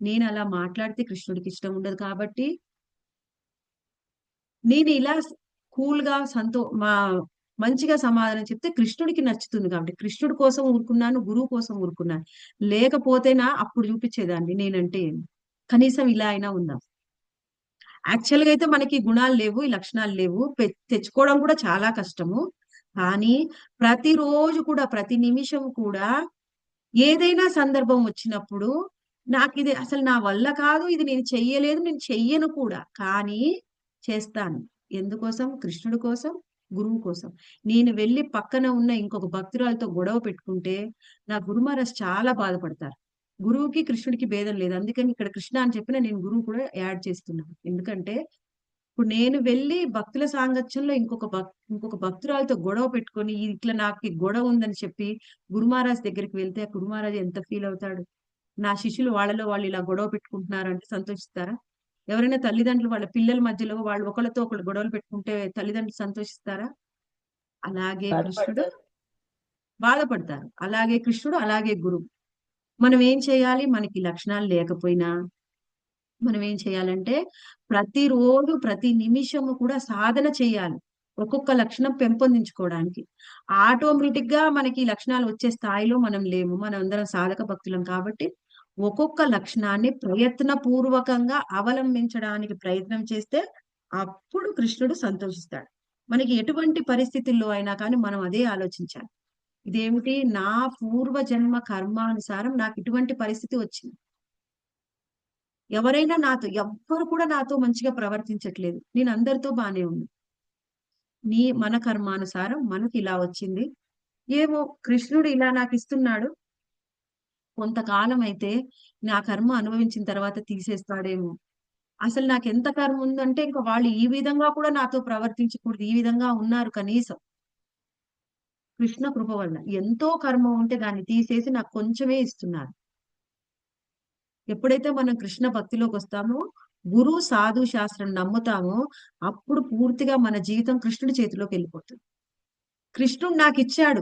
నేను అలా మాట్లాడితే కృష్ణుడికి ఇష్టం ఉండదు కాబట్టి. నేను ఇలా కూల్ గా మంచిగా సమాధానం చెప్తే కృష్ణుడికి నచ్చుతుంది కాబట్టి కృష్ణుడి కోసం ఊరుకున్నాను, గురువు కోసం ఊరుకున్నాను. లేకపోతేనా అప్పుడు చూపించేదాన్ని నేనంటే కనీసం ఇలా అయినా ఉందా. యాక్చువల్ గా అయితే మనకి గుణాలు లేవు, ఈ లక్షణాలు లేవు, తెచ్చుకోవడం కూడా చాలా కష్టము. కానీ ప్రతిరోజు కూడా, ప్రతి నిమిషం కూడా ఏదైనా సందర్భం వచ్చినప్పుడు నాకు ఇది అసలు నా వల్ల కాదు, ఇది నేను చెయ్యలేదు, నేను చెయ్యను కూడా, కానీ చేస్తాను. ఎందుకోసం? కృష్ణుడి కోసం, గురువు కోసం. నేను వెళ్ళి పక్కన ఉన్న ఇంకొక భక్తురాలతో గొడవ పెట్టుకుంటే నా గురు మహారాజ్ చాలా బాధపడతారు. గురువుకి కృష్ణుడికి భేదం లేదు. అందుకని ఇక్కడ కృష్ణ అని చెప్పిన నేను గురువు కూడా యాడ్ చేస్తున్నాను. ఎందుకంటే ఇప్పుడు నేను వెళ్ళి భక్తుల సాంగత్యంలో ఇంకొక భక్తురాలతో గొడవ పెట్టుకొని ఇట్లా నాకు ఈ గొడవ ఉందని చెప్పి గురు మహారాజ్ దగ్గరికి వెళ్తే గురు మహారాజ్ ఎంత ఫీల్ అవుతాడు? నా శిష్యులు వాళ్ళలో వాళ్ళు ఇలా గొడవ పెట్టుకుంటున్నారు అంటే సంతోషిస్తారా? ఎవరైనా తల్లిదండ్రులు వాళ్ళ పిల్లల మధ్యలో వాళ్ళు ఒకళ్ళతో ఒకళ్ళు గొడవలు పెట్టుకుంటే తల్లిదండ్రులు సంతోషిస్తారా? అలాగే కృష్ణుడు బాధపడతారు. అలాగే కృష్ణుడు, అలాగే గురువు. మనం ఏం చేయాలి? మనకి లక్షణాలు లేకపోయినా మనం ఏం చేయాలంటే ప్రతిరోజు, ప్రతి నిమిషము కూడా సాధన చేయాలి ఒక్కొక్క లక్షణం పెంపొందించుకోవడానికి. ఆటోమేటిక్ గా మనకి లక్షణాలు వచ్చే స్థాయిలో మనం లేము. మనం అందరం సాధక భక్తులం కాబట్టి ఒక్కొక్క లక్షణాన్ని ప్రయత్న పూర్వకంగా అవలంబించడానికి ప్రయత్నం చేస్తే అప్పుడు కృష్ణుడు సంతోషిస్తాడు. మనకి ఎటువంటి పరిస్థితుల్లో అయినా కానీ మనం అదే ఆలోచించాలి. ఇదేమిటి? నా పూర్వ జన్మ కర్మానుసారం నాకు ఇటువంటి పరిస్థితి వచ్చింది. ఎవ్వరు కూడా నాతో మంచిగా ప్రవర్తించట్లేదు. నేను అందరితో బానే ఉంది. మన కర్మానుసారం మనకి ఇలా వచ్చింది. ఏమో కృష్ణుడు ఇలా నాకు ఇస్తున్నాడు. కొంతకాలం అయితే నా కర్మ అనుభవించిన తర్వాత తీసేస్తాడేమో. అసలు నాకు ఎంత కర్మ ఉందంటే ఇంకా వాళ్ళు ఈ విధంగా కూడా నాతో ప్రవర్తించకూడదు. ఈ విధంగా ఉన్నారు కనీసం. కృష్ణ కృప వల్ల ఎంతో కర్మ ఉంటే దాన్ని తీసేసి నాకు కొంచెమే ఇస్తున్నారు. ఎప్పుడైతే మనం కృష్ణ భక్తిలోకి వస్తామో, గురు సాధు శాస్త్రం నమ్ముతామో, అప్పుడు పూర్తిగా మన జీవితం కృష్ణుడి చేతిలోకి వెళ్ళిపోతుంది. కృష్ణుడు నాకు ఇచ్చాడు.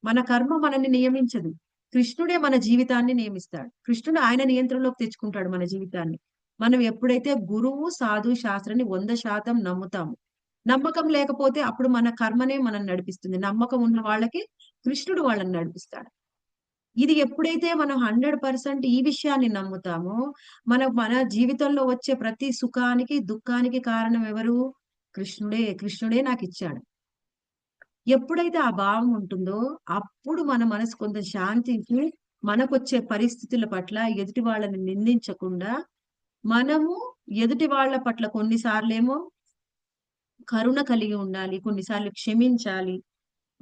మన కర్మ మనల్ని నియమించదు. కృష్ణుడే మన జీవితాన్ని నియమిస్తాడు. కృష్ణుడు ఆయన నియంత్రణలోకి తెచ్చుకుంటాడు మన జీవితాన్ని. మనం ఎప్పుడైతే గురువు, సాధు, శాస్త్రాన్ని 100% నమ్ముతాము. నమ్మకం లేకపోతే అప్పుడు మన కర్మనే మనం నడిపిస్తుంది. నమ్మకం ఉన్న వాళ్ళకి కృష్ణుడు వాళ్ళని నడిపిస్తాడు. ఇది ఎప్పుడైతే మనం 100% ఈ విషయాన్ని నమ్ముతామో, మన జీవితంలో వచ్చే ప్రతి సుఖానికి, దుఃఖానికి కారణం ఎవరు? కృష్ణుడే. కృష్ణుడే నాకిచ్చాడు. ఎప్పుడైతే ఆ భావం ఉంటుందో అప్పుడు మన మనసు కొంత శాంతించి మనకొచ్చే పరిస్థితుల పట్ల ఎదుటి వాళ్ళని నిందించకుండా మనము ఎదుటి వాళ్ళ పట్ల కొన్నిసార్లేమో కరుణ కలిగి ఉండాలి, కొన్నిసార్లు క్షమించాలి,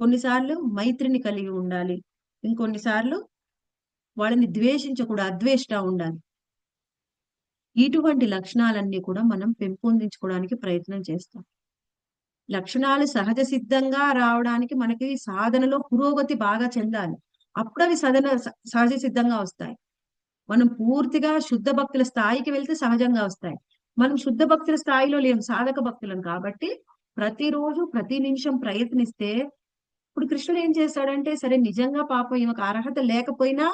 కొన్నిసార్లు మైత్రిని కలిగి ఉండాలి, ఇంకొన్నిసార్లు వాళ్ళని ద్వేషించకూడదు, అద్వేష్ట ఉండాలి. ఇటువంటి లక్షణాలన్నీ కూడా మనం పెంపొందించుకోవడానికి ప్రయత్నం చేస్తాం. లక్షణాలు సహజ సిద్ధంగా రావడానికి మనకి సాధనలో పురోగతి బాగా చెందాలి. అప్పుడు అవి సహజ సిద్ధంగా వస్తాయి. మనం పూర్తిగా శుద్ధ భక్తుల స్థాయికి వెళ్తే సహజంగా వస్తాయి. మనం శుద్ధ భక్తుల స్థాయిలో లేం, సాధక భక్తులం. కాబట్టి ప్రతిరోజు ప్రతి నిమిషం ప్రయత్నిస్తే, ఇప్పుడు కృష్ణుడు ఏం చేస్తాడంటే, సరే నిజంగా పాపం ఈమెకు అర్హత లేకపోయినా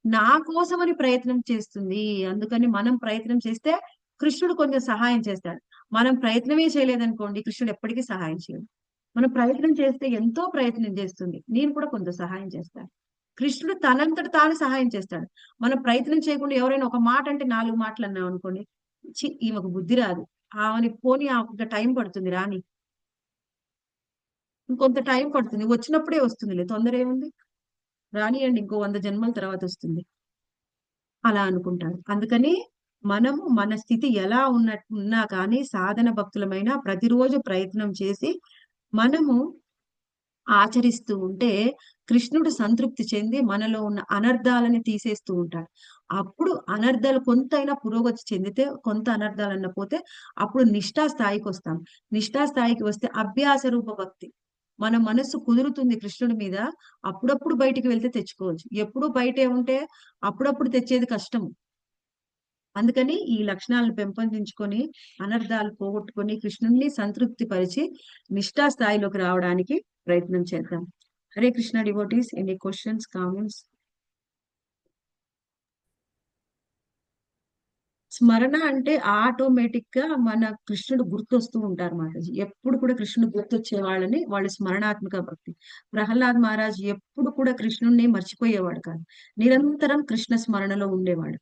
నా కోసమని ప్రయత్నం చేస్తుంది, అందుకని మనం ప్రయత్నం చేస్తే కృష్ణుడు కొంచెం సహాయం చేస్తాడు. మనం ప్రయత్నమే చేయలేదనుకోండి, కృష్ణుడు ఎప్పటికీ సహాయం చేయడు. మనం ప్రయత్నం చేస్తే ఎంతో ప్రయత్నం చేస్తుంది, నేను కూడా కొంత సహాయం చేస్తాను. కృష్ణుడు తనంతట తాను సహాయం చేస్తాడు. మనం ప్రయత్నం చేయకుండా ఎవరైనా ఒక మాట అంటే 4 మాటలు అన్నాం అనుకోండి, ఈమెకు బుద్ధి రాదు, ఆమెని పోనీ ఆమెకు టైం పడుతుంది రాని, ఇంకొంత టైం పడుతుంది, వచ్చినప్పుడే వస్తుందిలే, తొందర ఏముంది, రానియండి, ఇంకో 100 జన్మల తర్వాత వస్తుంది, అలా అనుకుంటాడు. అందుకని మనము మన స్థితి ఎలా ఉన్నా కానీ సాధన భక్తులమైన ప్రతిరోజు ప్రయత్నం చేసి మనము ఆచరిస్తూ ఉంటే కృష్ణుడు సంతృప్తి చెంది మనలో ఉన్న అనర్థాలని తీసేస్తూ ఉంటాడు. అప్పుడు అనర్థాలు కొంతైనా పురోగతి చెందితే, కొంత అనర్థాలన్న పోతే అప్పుడు నిష్ఠా స్థాయికి వస్తాం. నిష్ఠా స్థాయికి వస్తే అభ్యాస రూప భక్తి, మన మనస్సు కుదురుతుంది కృష్ణుడి మీద. అప్పుడప్పుడు బయటికి వెళ్తే తెచ్చుకోవచ్చు, ఎప్పుడు బయటే ఉంటే అప్పుడప్పుడు తెచ్చేది కష్టం. అందుకని ఈ లక్షణాలను పెంపొందించుకొని అనర్థాలు పోగొట్టుకొని కృష్ణుని సంతృప్తి పరిచి నిష్ఠా స్థాయిలోకి రావడానికి ప్రయత్నం చేద్దాం. Hare Krishna devotees, any questions, comments? స్మరణ అంటే ఆటోమేటిక్ గా మన కృష్ణుడు గుర్తొస్తూ ఉంటారు మాతాజీ. ఎప్పుడు కూడా కృష్ణుడు గుర్తొచ్చే వాళ్ళని వాళ్ళు స్మరణాత్మక భక్తి. ప్రహ్లాద్ మహారాజ్ ఎప్పుడు కూడా కృష్ణుడిని మర్చిపోయేవాడు కాదు, నిరంతరం కృష్ణ స్మరణలో ఉండేవాడు.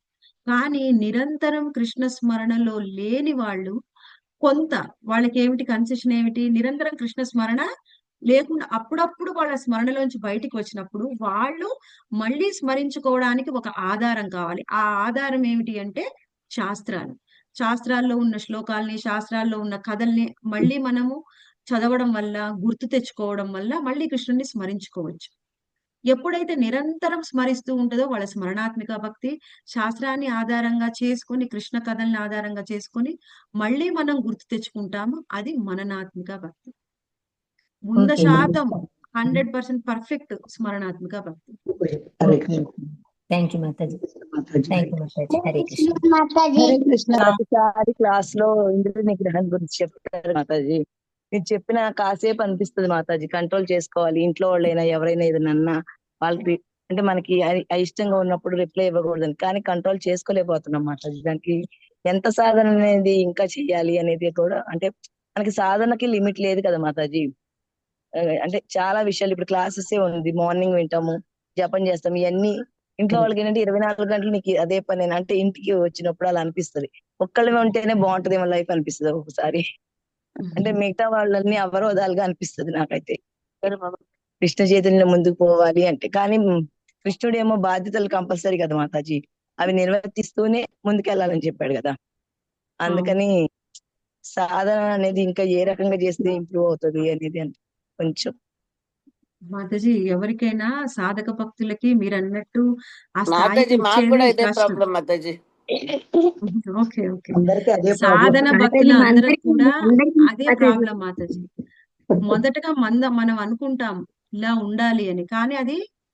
కానీ నిరంతరం కృష్ణ స్మరణలో లేని వాళ్ళు కొంత, వాళ్ళకి ఏమిటి కన్సెషన్ ఏమిటి, నిరంతరం కృష్ణ స్మరణ లేకుండా అప్పుడప్పుడు వాళ్ళ స్మరణలోంచి బయటికి వచ్చినప్పుడు వాళ్ళు మళ్ళీ స్మరించుకోవడానికి ఒక ఆధారం కావాలి. ఆ ఆధారం ఏమిటి అంటే శాస్త్రాలు. శాస్త్రాల్లో ఉన్న శ్లోకాల్ని, శాస్త్రాల్లో ఉన్న కథల్ని మళ్ళీ మనము చదవడం వల్ల, గుర్తు తెచ్చుకోవడం వల్ల మళ్ళీ కృష్ణుని స్మరించుకోవచ్చు. ఎప్పుడైతే నిరంతరం స్మరిస్తూ ఉంటుందో వాళ్ళ స్మరణాత్మిక భక్తి. శాస్త్రాన్ని ఆధారంగా చేసుకొని, కృష్ణ కథల్ని ఆధారంగా చేసుకొని మళ్ళీ మనం గుర్తు తెచ్చుకుంటాము, అది మననాత్మిక భక్తి. 100% 100% పర్ఫెక్ట్ స్మరణాత్మిక భక్తి. Thank you Mataji. Thank you Mataji. Hare Krishna. Hare Krishna. ప్రతిసారి క్లాస్ లో ఇంద్రియ నిగ్రహం గురించి చెప్తారు మాతాజీ. మీరు చెప్పిన కాసేపు అనిపిస్తుంది మాతాజీ, కంట్రోల్ చేసుకోవాలి. ఇంట్లో వాళ్ళైనా ఎవరైనా ఏదైనా వాళ్ళకి అంటే మనకి అయిష్టంగా ఉన్నప్పుడు రిప్లై ఇవ్వకూడదని, కానీ కంట్రోల్ చేసుకోలేకపోతున్నాం మాతాజీ. దానికి ఎంత సాధన అనేది ఇంకా చెయ్యాలి అనేది కూడా, అంటే మనకి సాధనకి లిమిట్ లేదు కదా మాతాజీ. అంటే చాలా విషయాలు ఇప్పుడు క్లాసెస్ ఉంది, మార్నింగ్ వింటాము, జపం చేస్తాం, ఇవన్నీ ఇంట్లో వాళ్ళకి ఏంటంటే 24 గంటలు నీకు అదే పని. అంటే ఇంటికి వచ్చినప్పుడు అలా అనిపిస్తుంది, ఒక్కళ్ళమే ఉంటేనే బాగుంటది ఏమో లైఫ్ అనిపిస్తుంది ఒకసారి. అంటే మిగతా వాళ్ళని అవరోధాలుగా అనిపిస్తుంది నాకైతే. కృష్ణ చైతన్యం ముందుకు పోవాలి అంటే, కానీ కృష్ణుడేమో బాధ్యతలు కంపల్సరీ కదా మాతాజీ, అవి నిర్వర్తిస్తూనే ముందుకెళ్ళాలని చెప్పాడు కదా. అందుకని సాధన అనేది ఇంకా ఏ రకంగా చేస్తే ఇంప్రూవ్ అవుతుంది అనేది కొంచెం. మాతాజీ ఎవరికైనా సాధక భక్తులకి మీరు అన్నట్టు ఆ మాతాజీ స్థాయికి మాకు కూడా వచ్చేది ఇదే కష్టం. ప్రాబ్లం మాతాజీ. ఓకే ఓకే, సాధన భక్తులు అందరూ కూడా అదే ప్రాబ్లం మాతాజీ. మొదటగా మనం అనుకుంటాం ఇలా ఉండాలి అని, కానీ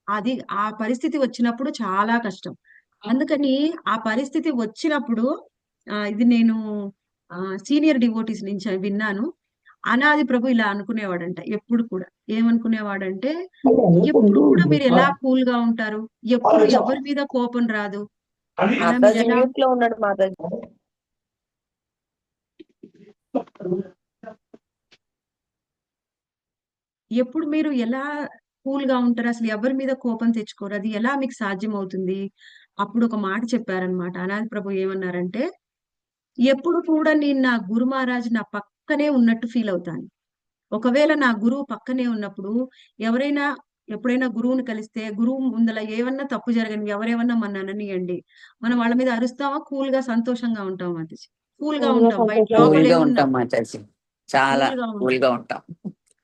అది ఆ పరిస్థితి వచ్చినప్పుడు చాలా కష్టం. అందుకని ఆ పరిస్థితి వచ్చినప్పుడు ఇది నేను సీనియర్ డివోటీస్ నుంచి విన్నాను. అనాది ప్రభు ఇలా అనుకునేవాడంట ఎప్పుడు కూడా. ఏమనుకునేవాడంటే, ఎప్పుడు కూడా మీరు ఎలా కూల్ గా ఉంటారు, ఎప్పుడు ఎవరి మీద కోపం రాదు, అలా మీరు మాతాజీ ఎలా మ్యూట్ లో ఉన్నాడు మాతాజీ. ఎప్పుడు మీరు ఎలా కూల్ గా ఉంటారు, అసలు ఎవరి మీద కోపం తెచ్చుకోరు, అది ఎలా మీకు సాధ్యం అవుతుంది? అప్పుడు ఒక మాట చెప్పారనమాట. అనాది ప్రభు ఏమన్నారంటే, ఎప్పుడు కూడా నేను నా గురు మహారాజ్ నా పక్కనే ఉన్నట్టు ఫీల్ అవుతాను. ఒకవేళ నా గురువు పక్కనే ఉన్నప్పుడు ఎవరైనా ఎప్పుడైనా గురువుని కలిస్తే గురువు ముందల ఏమన్నా తప్పు జరగని ఎవరేమన్నా మన అననియండి, మనం వాళ్ళ మీద అరుస్తామా, కూల్ గా సంతోషంగా ఉంటాం? అది కూల్ గా Cool గా ఉంటాం, బయట సంతోషంగా లోపల కూల్ గా ఏమున్నా ఉంటాం మాతాజీ, చాలా కూల్ గా కూల్ ఉంటాం, గా ఉంటాం.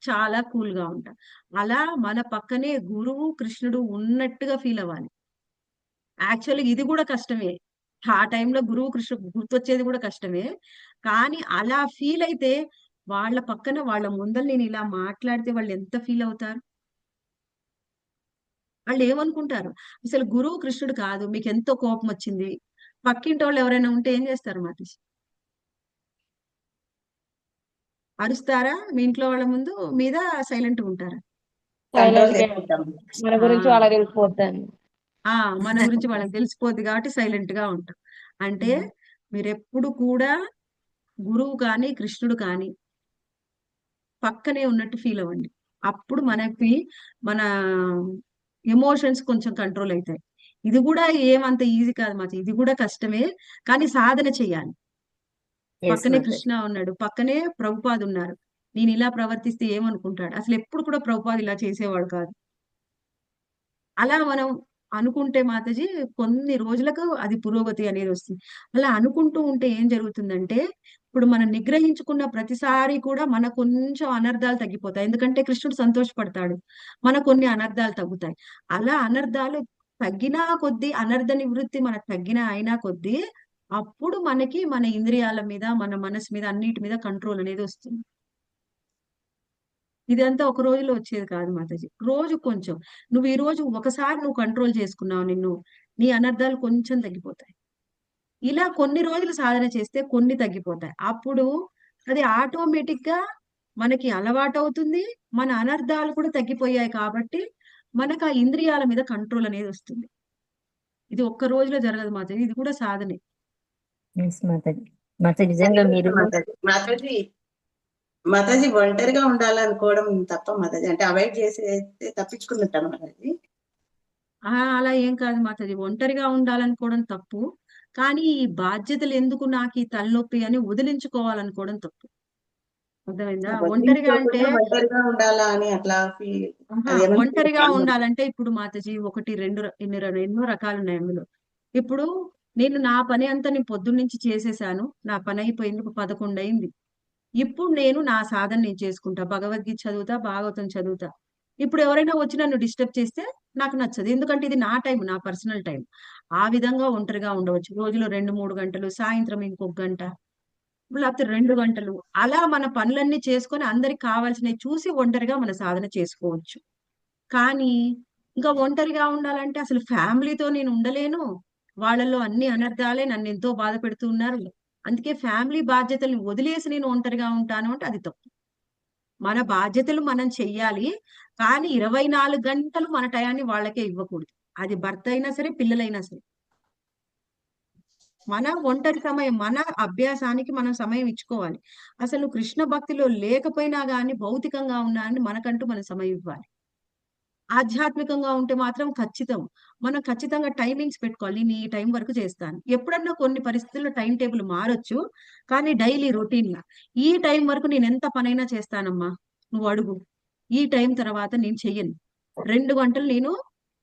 చాలా కూల్ గా ఉంటాం. అలా మన పక్కనే గురువు కృష్ణుడు ఉన్నట్టుగా ఫీల్ అవ్వాలి. యాక్చువల్లీ ఇది కూడా కష్టమే. ఆ టైంలో గురువు కృష్ణుడు గుర్తొచ్చేది కూడా కష్టమే. కానీ అలా ఫీల్ అయితే వాళ్ళ పక్కన వాళ్ళ ముందర నేను ఇలా మాట్లాడితే వాళ్ళు ఎంత ఫీల్ అవుతారు? వాళ్ళు ఏమనుకుంటారు? అసలు గురువు కృష్ణుడు కాదు, మీకు ఎంతో కోపం వచ్చింది, పక్కింటి వాళ్ళు ఎవరైనా ఉంటే ఏం చేస్తారు మాతీష్? అరుస్తారా మీ ఇంట్లో వాళ్ళ ముందు మీద, సైలెంట్ గా ఉంటారా? సైలెంట్ గా చేసుకుంటాం. మన గురించి వాళ్ళకి తెలిసిపోద్దని. ఆ మన గురించి వాళ్ళకి తెలిసిపోద్ది కాబట్టి సైలెంట్ గా ఉంటాం. అంటే మీరెప్పుడు కూడా గురువు కానీ కృష్ణుడు కానీ పక్కనే ఉన్నట్టు ఫీల్ అవ్వండి. అప్పుడు మనకి మన ఎమోషన్స్ కొంచెం కంట్రోల్ అవుతాయి. ఇది కూడా ఏమంత ఈజీ కాదు మాది, ఇది కూడా కష్టమే. కానీ సాధన చెయ్యాలి. ఎస్ పక్కనే మాతాజీ. కృష్ణ ఉన్నాడు, పక్కనే ప్రభుపాద్ ఉన్నారు. నేను ఇలా ప్రవర్తిస్తే ఏమనుకుంటాడు? అసలు ఎప్పుడు కూడా ప్రభుపాద్ ఇలా చేసేవాడు కాదు. అలా మనం అనుకుంటే మాతాజీ కొన్ని రోజులకు అది పురోగతి అనేది వస్తుంది. అలా అనుకుంటూ ఉంటే ఏం జరుగుతుందంటే, ఇప్పుడు మనం నిగ్రహించుకున్న ప్రతిసారి కూడా మన కొంచెం అనర్థాలు తగ్గిపోతాయి. ఎందుకంటే కృష్ణుడు సంతోషపడతాడు, మన కొన్ని అనర్థాలు తగ్గుతాయి. అలా అనర్థాలు తగ్గినా కొద్దీ, అనర్థ నివృత్తి మనకు అయినా కొద్దీ, అప్పుడు మనకి మన ఇంద్రియాల మీద, మన మనసు మీద, అన్నిటి మీద కంట్రోల్ అనేది వస్తుంది. ఇదంతా ఒక రోజులో వచ్చేది కాదు మాతాజీ. రోజు కొంచెం, నువ్వు ఈ రోజు ఒకసారి నువ్వు కంట్రోల్ చేసుకున్నావు నిన్ను, నీ అనర్థాలు కొంచెం తగ్గిపోతాయి. ఇలా కొన్ని రోజులు సాధన చేస్తే కొన్ని తగ్గిపోతాయి. అప్పుడు అది ఆటోమేటిక్ గా మనకి అలవాటు అవుతుంది. మన అనర్థాలు కూడా తగ్గిపోయాయి కాబట్టి మనకు ఆ ఇంద్రియాల మీద కంట్రోల్ అనేది వస్తుంది. ఇది ఒక్క రోజులో జరగదు మాతాజీ, ఇది కూడా సాధనే. ఎస్ మాతాజీ. మాతాజీ నిజంగా మీరు మాతాజీ మాతాజీ ఒంటరిగా ఉండాలనుకోవడం తప్ప మాతాజీ, అంటే అవాయిడ్ చేసి తప్పించుకున్నట్టాను మాతాజీ. అలా ఏం కాదు మాతాజీ, ఒంటరిగా ఉండాలనుకోవడం తప్పు. కానీ ఈ బాధ్యతలు ఎందుకు నాకు, ఈ తలనొప్పి అని వదిలించుకోవాలనుకోవడం తప్పు. అర్థమైందా? ఒంటరిగా అంటే ఒంటరిగా ఉండాలా అని అట్లా ఒంటరిగా ఉండాలంటే ఇప్పుడు మాతాజీ ఒకటి రెండు ఎన్నో రకాలు ఉన్నాయి అందులో. ఇప్పుడు నేను నా పని అంతా నేను పొద్దున్నుంచి చేసేసాను, నా పని అయిపోయింది, 11 అయింది. ఇప్పుడు నేను నా సాధన నేను చేసుకుంటా, భగవద్గీత చదువుతా, భాగవతం చదువుతా. ఇప్పుడు ఎవరైనా వచ్చి నన్ను డిస్టర్బ్ చేస్తే నాకు నచ్చదు, ఎందుకంటే ఇది నా టైం, నా పర్సనల్ టైం. ఆ విధంగా ఒంటరిగా ఉండవచ్చు. రోజులో 2-3 గంటలు, సాయంత్రం ఇంకొక గంట, లేకపోతే 2 గంటలు, అలా మన పనులన్నీ చేసుకొని అందరికి కావాల్సినవి చూసి ఒంటరిగా మన సాధన చేసుకోవచ్చు. కానీ ఇంకా ఒంటరిగా ఉండాలంటే అసలు ఫ్యామిలీతో నేను ఉండలేను, వాళ్ళలో అన్ని అనర్థాలే నన్ను ఎంతో బాధ పెడుతూ ఉన్నారు, అందుకే ఫ్యామిలీ బాధ్యతల్ని వదిలేసి నేను ఒంటరిగా ఉంటాను అంటే అది తప్పు. మన బాధ్యతలు మనం చెయ్యాలి, కానీ 24 గంటలు మన టయాన్ని వాళ్ళకే ఇవ్వకూడదు. అది భర్త అయినా సరే, పిల్లలైనా సరే. మన ఒంటరి సమయం, మన అభ్యాసానికి మనం సమయం ఇచ్చుకోవాలి. అసలు కృష్ణ భక్తిలో లేకపోయినా గానీ, భౌతికంగా ఉన్నా అని మనకంటూ మనం సమయం ఇవ్వాలి. ఆధ్యాత్మికంగా ఉంటే మాత్రం మనం ఖచ్చితంగా టైమింగ్స్ పెట్టుకోవాలి. నేను ఈ టైం వరకు చేస్తాను. ఎప్పుడన్నా కొన్ని పరిస్థితుల్లో టైం టేబుల్ మారొచ్చు, కానీ డైలీ రొటీన్ గా ఈ టైం వరకు నేను ఎంత పనైనా చేస్తానమ్మా, నువ్వు అడుగు. ఈ టైం తర్వాత నేను చెయ్యను. 2 గంటలు నేను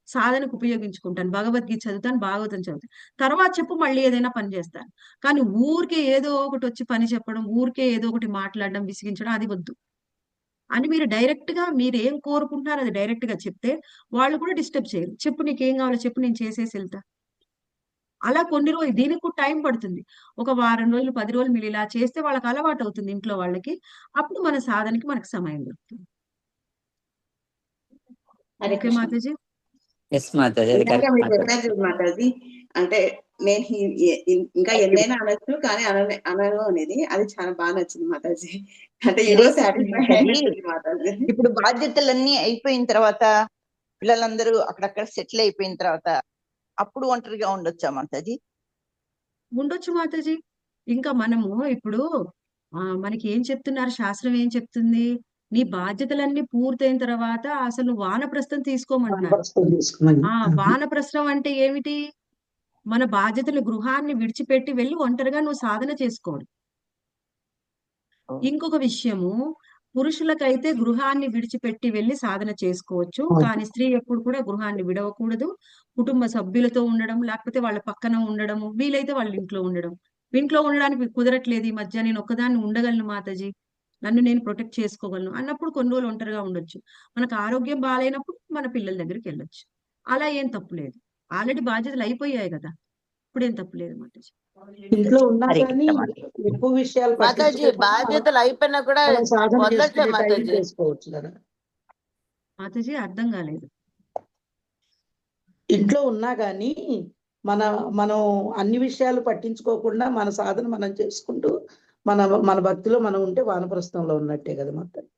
సాధనకు ఉపయోగించుకుంటాను, భగవద్గీత చదువుతాను, భాగవతం చదువుతాను. తర్వాత చెప్పు, మళ్ళీ ఏదైనా పని చేస్తాను. కానీ ఊరికే ఏదో ఒకటి వచ్చి పని చెప్పడం, ఊరికే ఏదో ఒకటి మాట్లాడడం, విసిగించడం అది వద్దు అని మీరు డైరెక్ట్ గా మీరు ఏం కోరుకుంటున్నారో అది డైరెక్ట్ గా చెప్తే వాళ్ళు కూడా డిస్టర్బ్ చేయరు. చెప్పు, నీకేం కావాలో చెప్పు, నేను చేసేసి వెళ్తా. అలా కొన్ని రోజులు, దీనికి కూడా టైం పడుతుంది. ఒక వారం రోజులు, 10 రోజులు మీరు ఇలా చేస్తే వాళ్ళకి అలవాటు అవుతుంది, ఇంట్లో వాళ్ళకి. అప్పుడు మన సాధనకి మనకు సమయం దొరుకుతుంది. హరే ఓకే కృష్ణ. మాతాజీ. ఎస్ మాతాజీ, అది ఇందాక కరెక్ట్ మీరు మాతాజీ. చెప్పారు చూడు మాతాజీ, అంటే నేను ఇంకా ఎన్నైనా అనొచ్చు కానీ అనను అనేది అది చాలా బాగా నచ్చింది మాతాజీ. అంటే ఈరోజు సాటిస్ఫై అయినట్టుంది మాతాజీ. ఇప్పుడు బాధ్యతలన్నీ అయిపోయిన తర్వాత పిల్లలందరూ అక్కడక్కడ సెటిల్ అయిపోయిన తర్వాత అప్పుడు ఒంటరిగా ఉండొచ్చా మాతాజీ? ఉండొచ్చు మాతాజీ. ఇంకా మనము ఇప్పుడు మనకి ఏం చెప్తున్నారు, శాస్త్రం ఏం చెప్తుంది, నీ బాధ్యతలన్నీ పూర్తయిన తర్వాత అసలు నువ్వు వానప్రస్థం తీసుకోమంటున్నారు. వానప్రస్థం అంటే ఏమిటి? మన బాధ్యతలు గృహాన్ని విడిచిపెట్టి వెళ్ళి ఒంటరిగా నువ్వు సాధన చేసుకోవాలి. ఇంకొక విషయము, పురుషులకైతే గృహాన్ని విడిచిపెట్టి వెళ్ళి సాధన చేసుకోవచ్చు, కానీ స్త్రీ ఎప్పుడు కూడా గృహాన్ని విడవకూడదు. కుటుంబ సభ్యులతో ఉండడం, లేకపోతే వాళ్ళ పక్కన ఉండడము, వీలైతే వాళ్ళ ఇంట్లో ఉండడం. ఇంట్లో ఉండడానికి కుదరట్లేదు ఈ మధ్య, నేను ఒక్కదాన్ని ఉండగలను మాతాజీ, నన్ను నేను ప్రొటెక్ట్ చేసుకోగలను అన్నప్పుడు కొన్ని రోజులు ఒంటరిగా ఉండొచ్చు. మనకు ఆరోగ్యం బాగాలేనప్పుడు మన పిల్లల దగ్గరికి వెళ్ళొచ్చు. అలా ఏం తప్పు లేదు. ఆల్రెడీ బాధ్యతలు అయిపోయాయి కదా, ఇప్పుడేం తప్పు లేదు మాతాజీ. ఇంట్లో ఉన్నా కానీ ఎక్కువ విషయాలు మాతాజీ బాధ్యతలు అయిపోయినా కూడా వదలొచ్చా మాతాజీ? చేసుకోవచ్చు కదా మాతాజీ, అర్థం కాలేదు. ఇంట్లో ఉన్నా గానీ మనం అన్ని విషయాలు పట్టించుకోకుండా మన సాధన మనం చేసుకుంటూ మన భక్తిలో మనం ఉంటే వానప్రస్థంలో ఉన్నట్టే కదా మాతాజీ.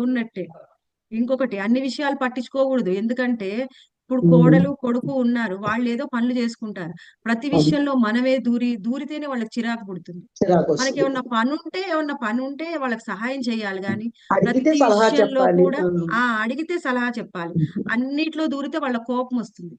ఉన్నట్టే. ఇంకొకటి, అన్ని విషయాలు పట్టించుకోకూడదు. ఎందుకంటే ఇప్పుడు కోడలు కొడుకు ఉన్నారు, వాళ్ళు ఏదో పనులు చేసుకుంటారు. ప్రతి విషయంలో మనమే దూరితేనే వాళ్ళకి చిరాకు పుడుతుంది. మనకి ఏమన్నా పని ఉంటే వాళ్ళకి సహాయం చేయాలి గాని ప్రతి అడిగితే సలహా విషయంలో చెప్పాలి. కూడా అడిగితే సలహా చెప్పాలి. అన్నిట్లో దూరితే వాళ్ళ కోపం వస్తుంది,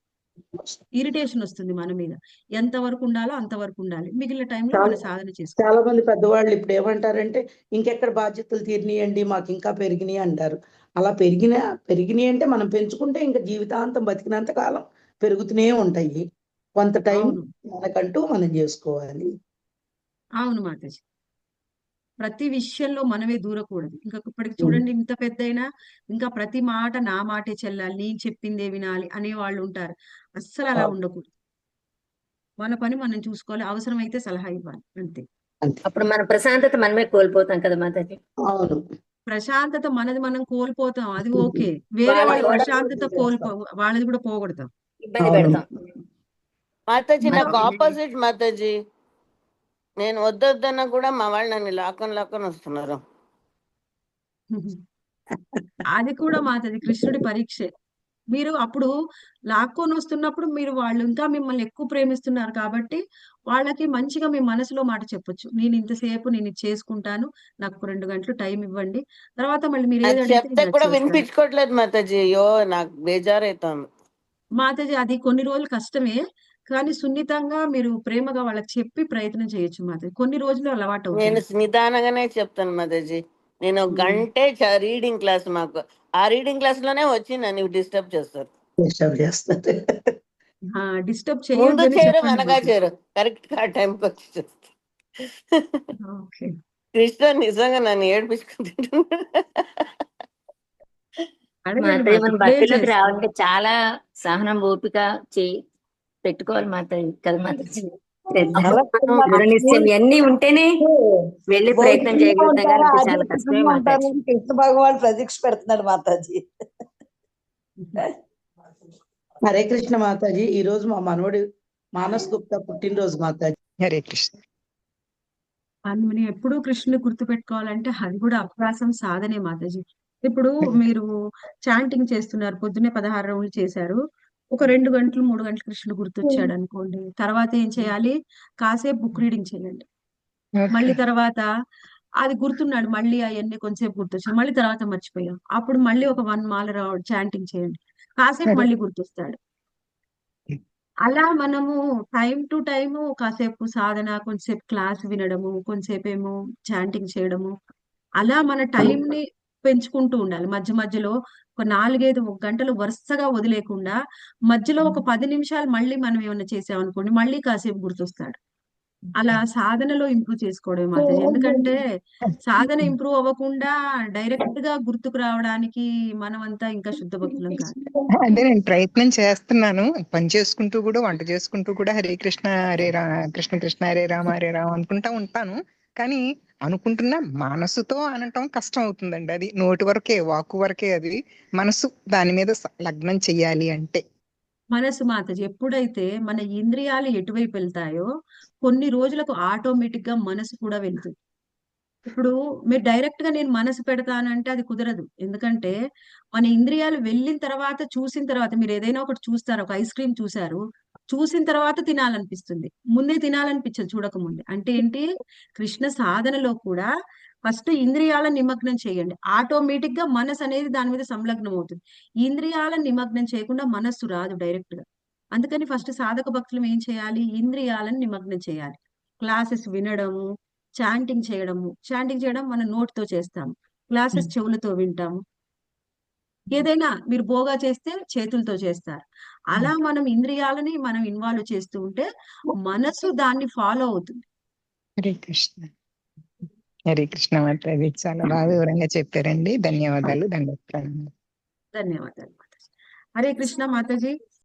ఇరిటేషన్ వస్తుంది మన మీద. ఎంత వరకు ఉండాలో అంతవరకు ఉండాలి, మిగిలిన టైంలో మన సాధన చేసుకోవాలి. చాలా మంది పెద్దవాళ్ళు ఇప్పుడు ఏమంటారంటే, ఇంకెక్కడ బాధ్యతలు తీరినాయండి, మాకు ఇంకా పెరిగినాయి అంటారు. అలా పెరిగినాయి అంటే మనం పెంచుకుంటే ఇంకా జీవితాంతం బతికినంత కాలం పెరుగుతూనే ఉంటాయి. కొంత టైం మనకంటూ మనం చేసుకోవాలి. అవును మాతాజీ, ప్రతి విషయంలో మనమే దూరకూడదు. ఇంకా ఇప్పటికి చూడండి, ఇంత పెద్దయినా ఇంకా ప్రతి మాట నా మాటే చెల్లాలి, నేను చెప్పిందే వినాలి అనే వాళ్ళు ఉంటారు. అస్సలు అలా ఉండకూడదు. మన పని మనం చూసుకోవాలి, అవసరమైతే సలహా ఇవ్వాలి, అంతే. అప్పుడు మన ప్రశాంతత మనమే కోల్పోతాం కదా మాతాజీ. అవును, ప్రశాంతత మనది మనం కోల్పోతాం, అది ఓకే. వేరే వాళ్ళ ప్రశాంతత వాళ్ళది కూడా పోగొడతాం, ఇబ్బంది పెడతాం. మాతాజీ నాకు ఆపోజిట్ మాతాజీ. నేను వద్దొద్దన్నా కూడా మా వాళ్ళు నన్ను లాక్కొని వస్తున్నారు. అది కూడా మాతది కృష్ణుడి పరీక్షే. మీరు అప్పుడు లాక్కొని వస్తున్నప్పుడు వాళ్ళు ఇంకా మిమ్మల్ని ఎక్కువ ప్రేమిస్తున్నారు కాబట్టి వాళ్ళకి మంచిగా మీ మనసులో మాట చెప్పొచ్చు. నేను ఇంతసేపు నేను ఇది చేసుకుంటాను, నాకు 2 గంటలు టైం ఇవ్వండి, తర్వాత మళ్ళీ మీరు ఏది అడిగితే చెప్తే కూడా వినిపించుకోవట్లేదు మాతాజీ. అయ్యో నాకు బేజారైతాను మాతాజీ. అది కొన్ని రోజులు కష్టమే, కానీ సున్నితంగా మీరు ప్రేమగా వాళ్ళకి చెప్పి ప్రయత్నం చేయొచ్చు మాతాజీ. కొన్ని రోజులు అలవాటు అవుతుంది. నేను నిదానంగానే చెప్తాను మాతాజీ. నేను గంటే రీడింగ్ క్లాస్, మాకు ఆ రీడింగ్ క్లాస్ లోనే వచ్చి నన్ను డిస్టర్బ్ చేస్తారు. డిస్టర్బ్ ముందు చేయొద్దని చేరు చెప్పండి వెనక మాతాజీ. చేరు కరెక్ట్ గా టైంకి వచ్చి చేస్తారు. ఓకే. కృష్ణ నిజంగా నన్ను ఏడిపించుకుంటున్నాడు. అడగండి మాతాజీ, మన మాతాజీ, భక్తిలోకి ప్రేర్ రావాలంటే చాలా సహనం ఓపిక పెట్టుకోవాలి మాతాజీ కదా మాతాజీ. దృఢ నిశ్చయం ఇవన్నీ ఉంటేనే వెళ్ళి ప్రయత్నం చేయగలుగుతాం, కానీ ఇది చాలా కష్టమే మాతాజీ. కృష్ణ భగవాన్ ప్రదీక్ష పెడుతున్నాడు మాతాజీ. హరే కృష్ణ మాతాజీ. ఈ రోజు మా మనవడు మానస్ గుప్తా పుట్టినరోజు మాతాజీ. హరే కృష్ణ. మనం ఎప్పుడూ కృష్ణుని గుర్తు పెట్టుకోవాలంటే అది కూడా అభ్యాసం, సాధనే మాతాజీ. ఇప్పుడు మీరు చాంటింగ్ చేస్తున్నారు, పొద్దున్నే 16 రౌండ్లు చేశారు, ఒక 2 గంటలు 3 గంటలు కృష్ణుడు గుర్తొచ్చాడు అనుకోండి, తర్వాత ఏం చేయాలి, కాసేపు బుక్ రీడింగ్ చేయండి. మళ్ళీ తర్వాత అది గుర్తున్నాడు, మళ్ళీ అవన్నీ కొంచెంసేపు గుర్తొచ్చాడు, మళ్ళీ తర్వాత మర్చిపోయాం, అప్పుడు మళ్ళీ ఒక 1 మాల చాంటింగ్ చేయండి, కాసేపు మళ్ళీ గుర్తొస్తాడు. అలా మనము టైం టు టైము కాసేపు సాధన, కొంచెంసేపు క్లాస్ వినడము, కొంచెంసేపు ఏమో చాంటింగ్ చేయడము, అలా మన టైం ని పెంచుకుంటూ ఉండాలి. మధ్య మధ్యలో ఒక 4-5 గంటలు వరుసగా వదిలేకుండా మధ్యలో ఒక 10 నిమిషాలు మళ్ళీ మనం ఏమన్నా చేసామనుకోండి, మళ్ళీ కాసేపు గుర్తొస్తాడు. అలా సాధనలో ఇంప్రూవ్ చేసుకోవడం మాతాజీ. ఎందుకంటే సాధన ఇంప్రూవ్ అవ్వకుండా డైరెక్ట్ గా గుర్తుకు రావడానికి మనమంతా ఇంకా శుద్ధ భక్తులం కాదు. అదే నేను ప్రయత్నం చేస్తున్నాను, పని చేసుకుంటూ కూడా, వంట చేసుకుంటూ కూడా హరే కృష్ణ హరే కృష్ణ కృష్ణ హరే రామ అనుకుంటా ఉంటాను. కానీ అనుకుంటున్నా మనసుతో అనటం కష్టం అవుతుందండి. అది నోటి వరకే, వాక్కు వరకే. అది మనసు దాని మీద లగ్నం చెయ్యాలి అంటే మనసు మాతాజీ ఎప్పుడైతే మన ఇంద్రియాలు ఎటువైపు వెళ్తాయో కొన్ని రోజులకు ఆటోమేటిక్ గా మనసు కూడా వెళ్తుంది. ఇప్పుడు మీరు డైరెక్ట్ గా నేను మనసు పెడతానంటే అది కుదరదు. ఎందుకంటే మన ఇంద్రియాలు వెళ్ళిన తర్వాత చూసిన తర్వాత మీరు ఏదైనా ఒకటి చూస్తారు, ఒక ఐస్ క్రీమ్ చూసారు, చూసిన తర్వాత తినాలనిపిస్తుంది, ముందే తినాలనిపించదు చూడకముందే. అంటే ఏంటి, కృష్ణ సాధనలో కూడా ఫస్ట్ ఇంద్రియాలను నిమగ్నం చేయండి, ఆటోమేటిక్ గా మనసు అనేది దాని మీద సంలగ్నం అవుతుంది. ఇంద్రియాలను నిమగ్నం చేయకుండా మనస్సు రాదు డైరెక్ట్ గా. అందుకని ఫస్ట్ సాధక భక్తులు ఏం చేయాలి, ఇంద్రియాలను నిమగ్నం చేయాలి. క్లాసెస్ వినడము, చాంటింగ్ చేయడం మన నోటితో చేస్తాము, క్లాసెస్ చెవులతో వింటాము, ఏదైనా మీరు బోగా చేస్తే చేతులతో చేస్తారు. అలా మనం ఇంద్రియాలని మనం ఇన్వాల్వ్ చేస్తూ ఉంటే మనసు దాన్ని ఫాలో అవుతుంది. హరే కృష్ణ. హరే కృష్ణ మాతాజీ, చాలా బాగా వివరంగా చెప్పారండి. ధన్యవాదాలు. దండోత్సవం. ధన్యవాదాలు మాతాజీ. హరే కృష్ణ మాతాజీ.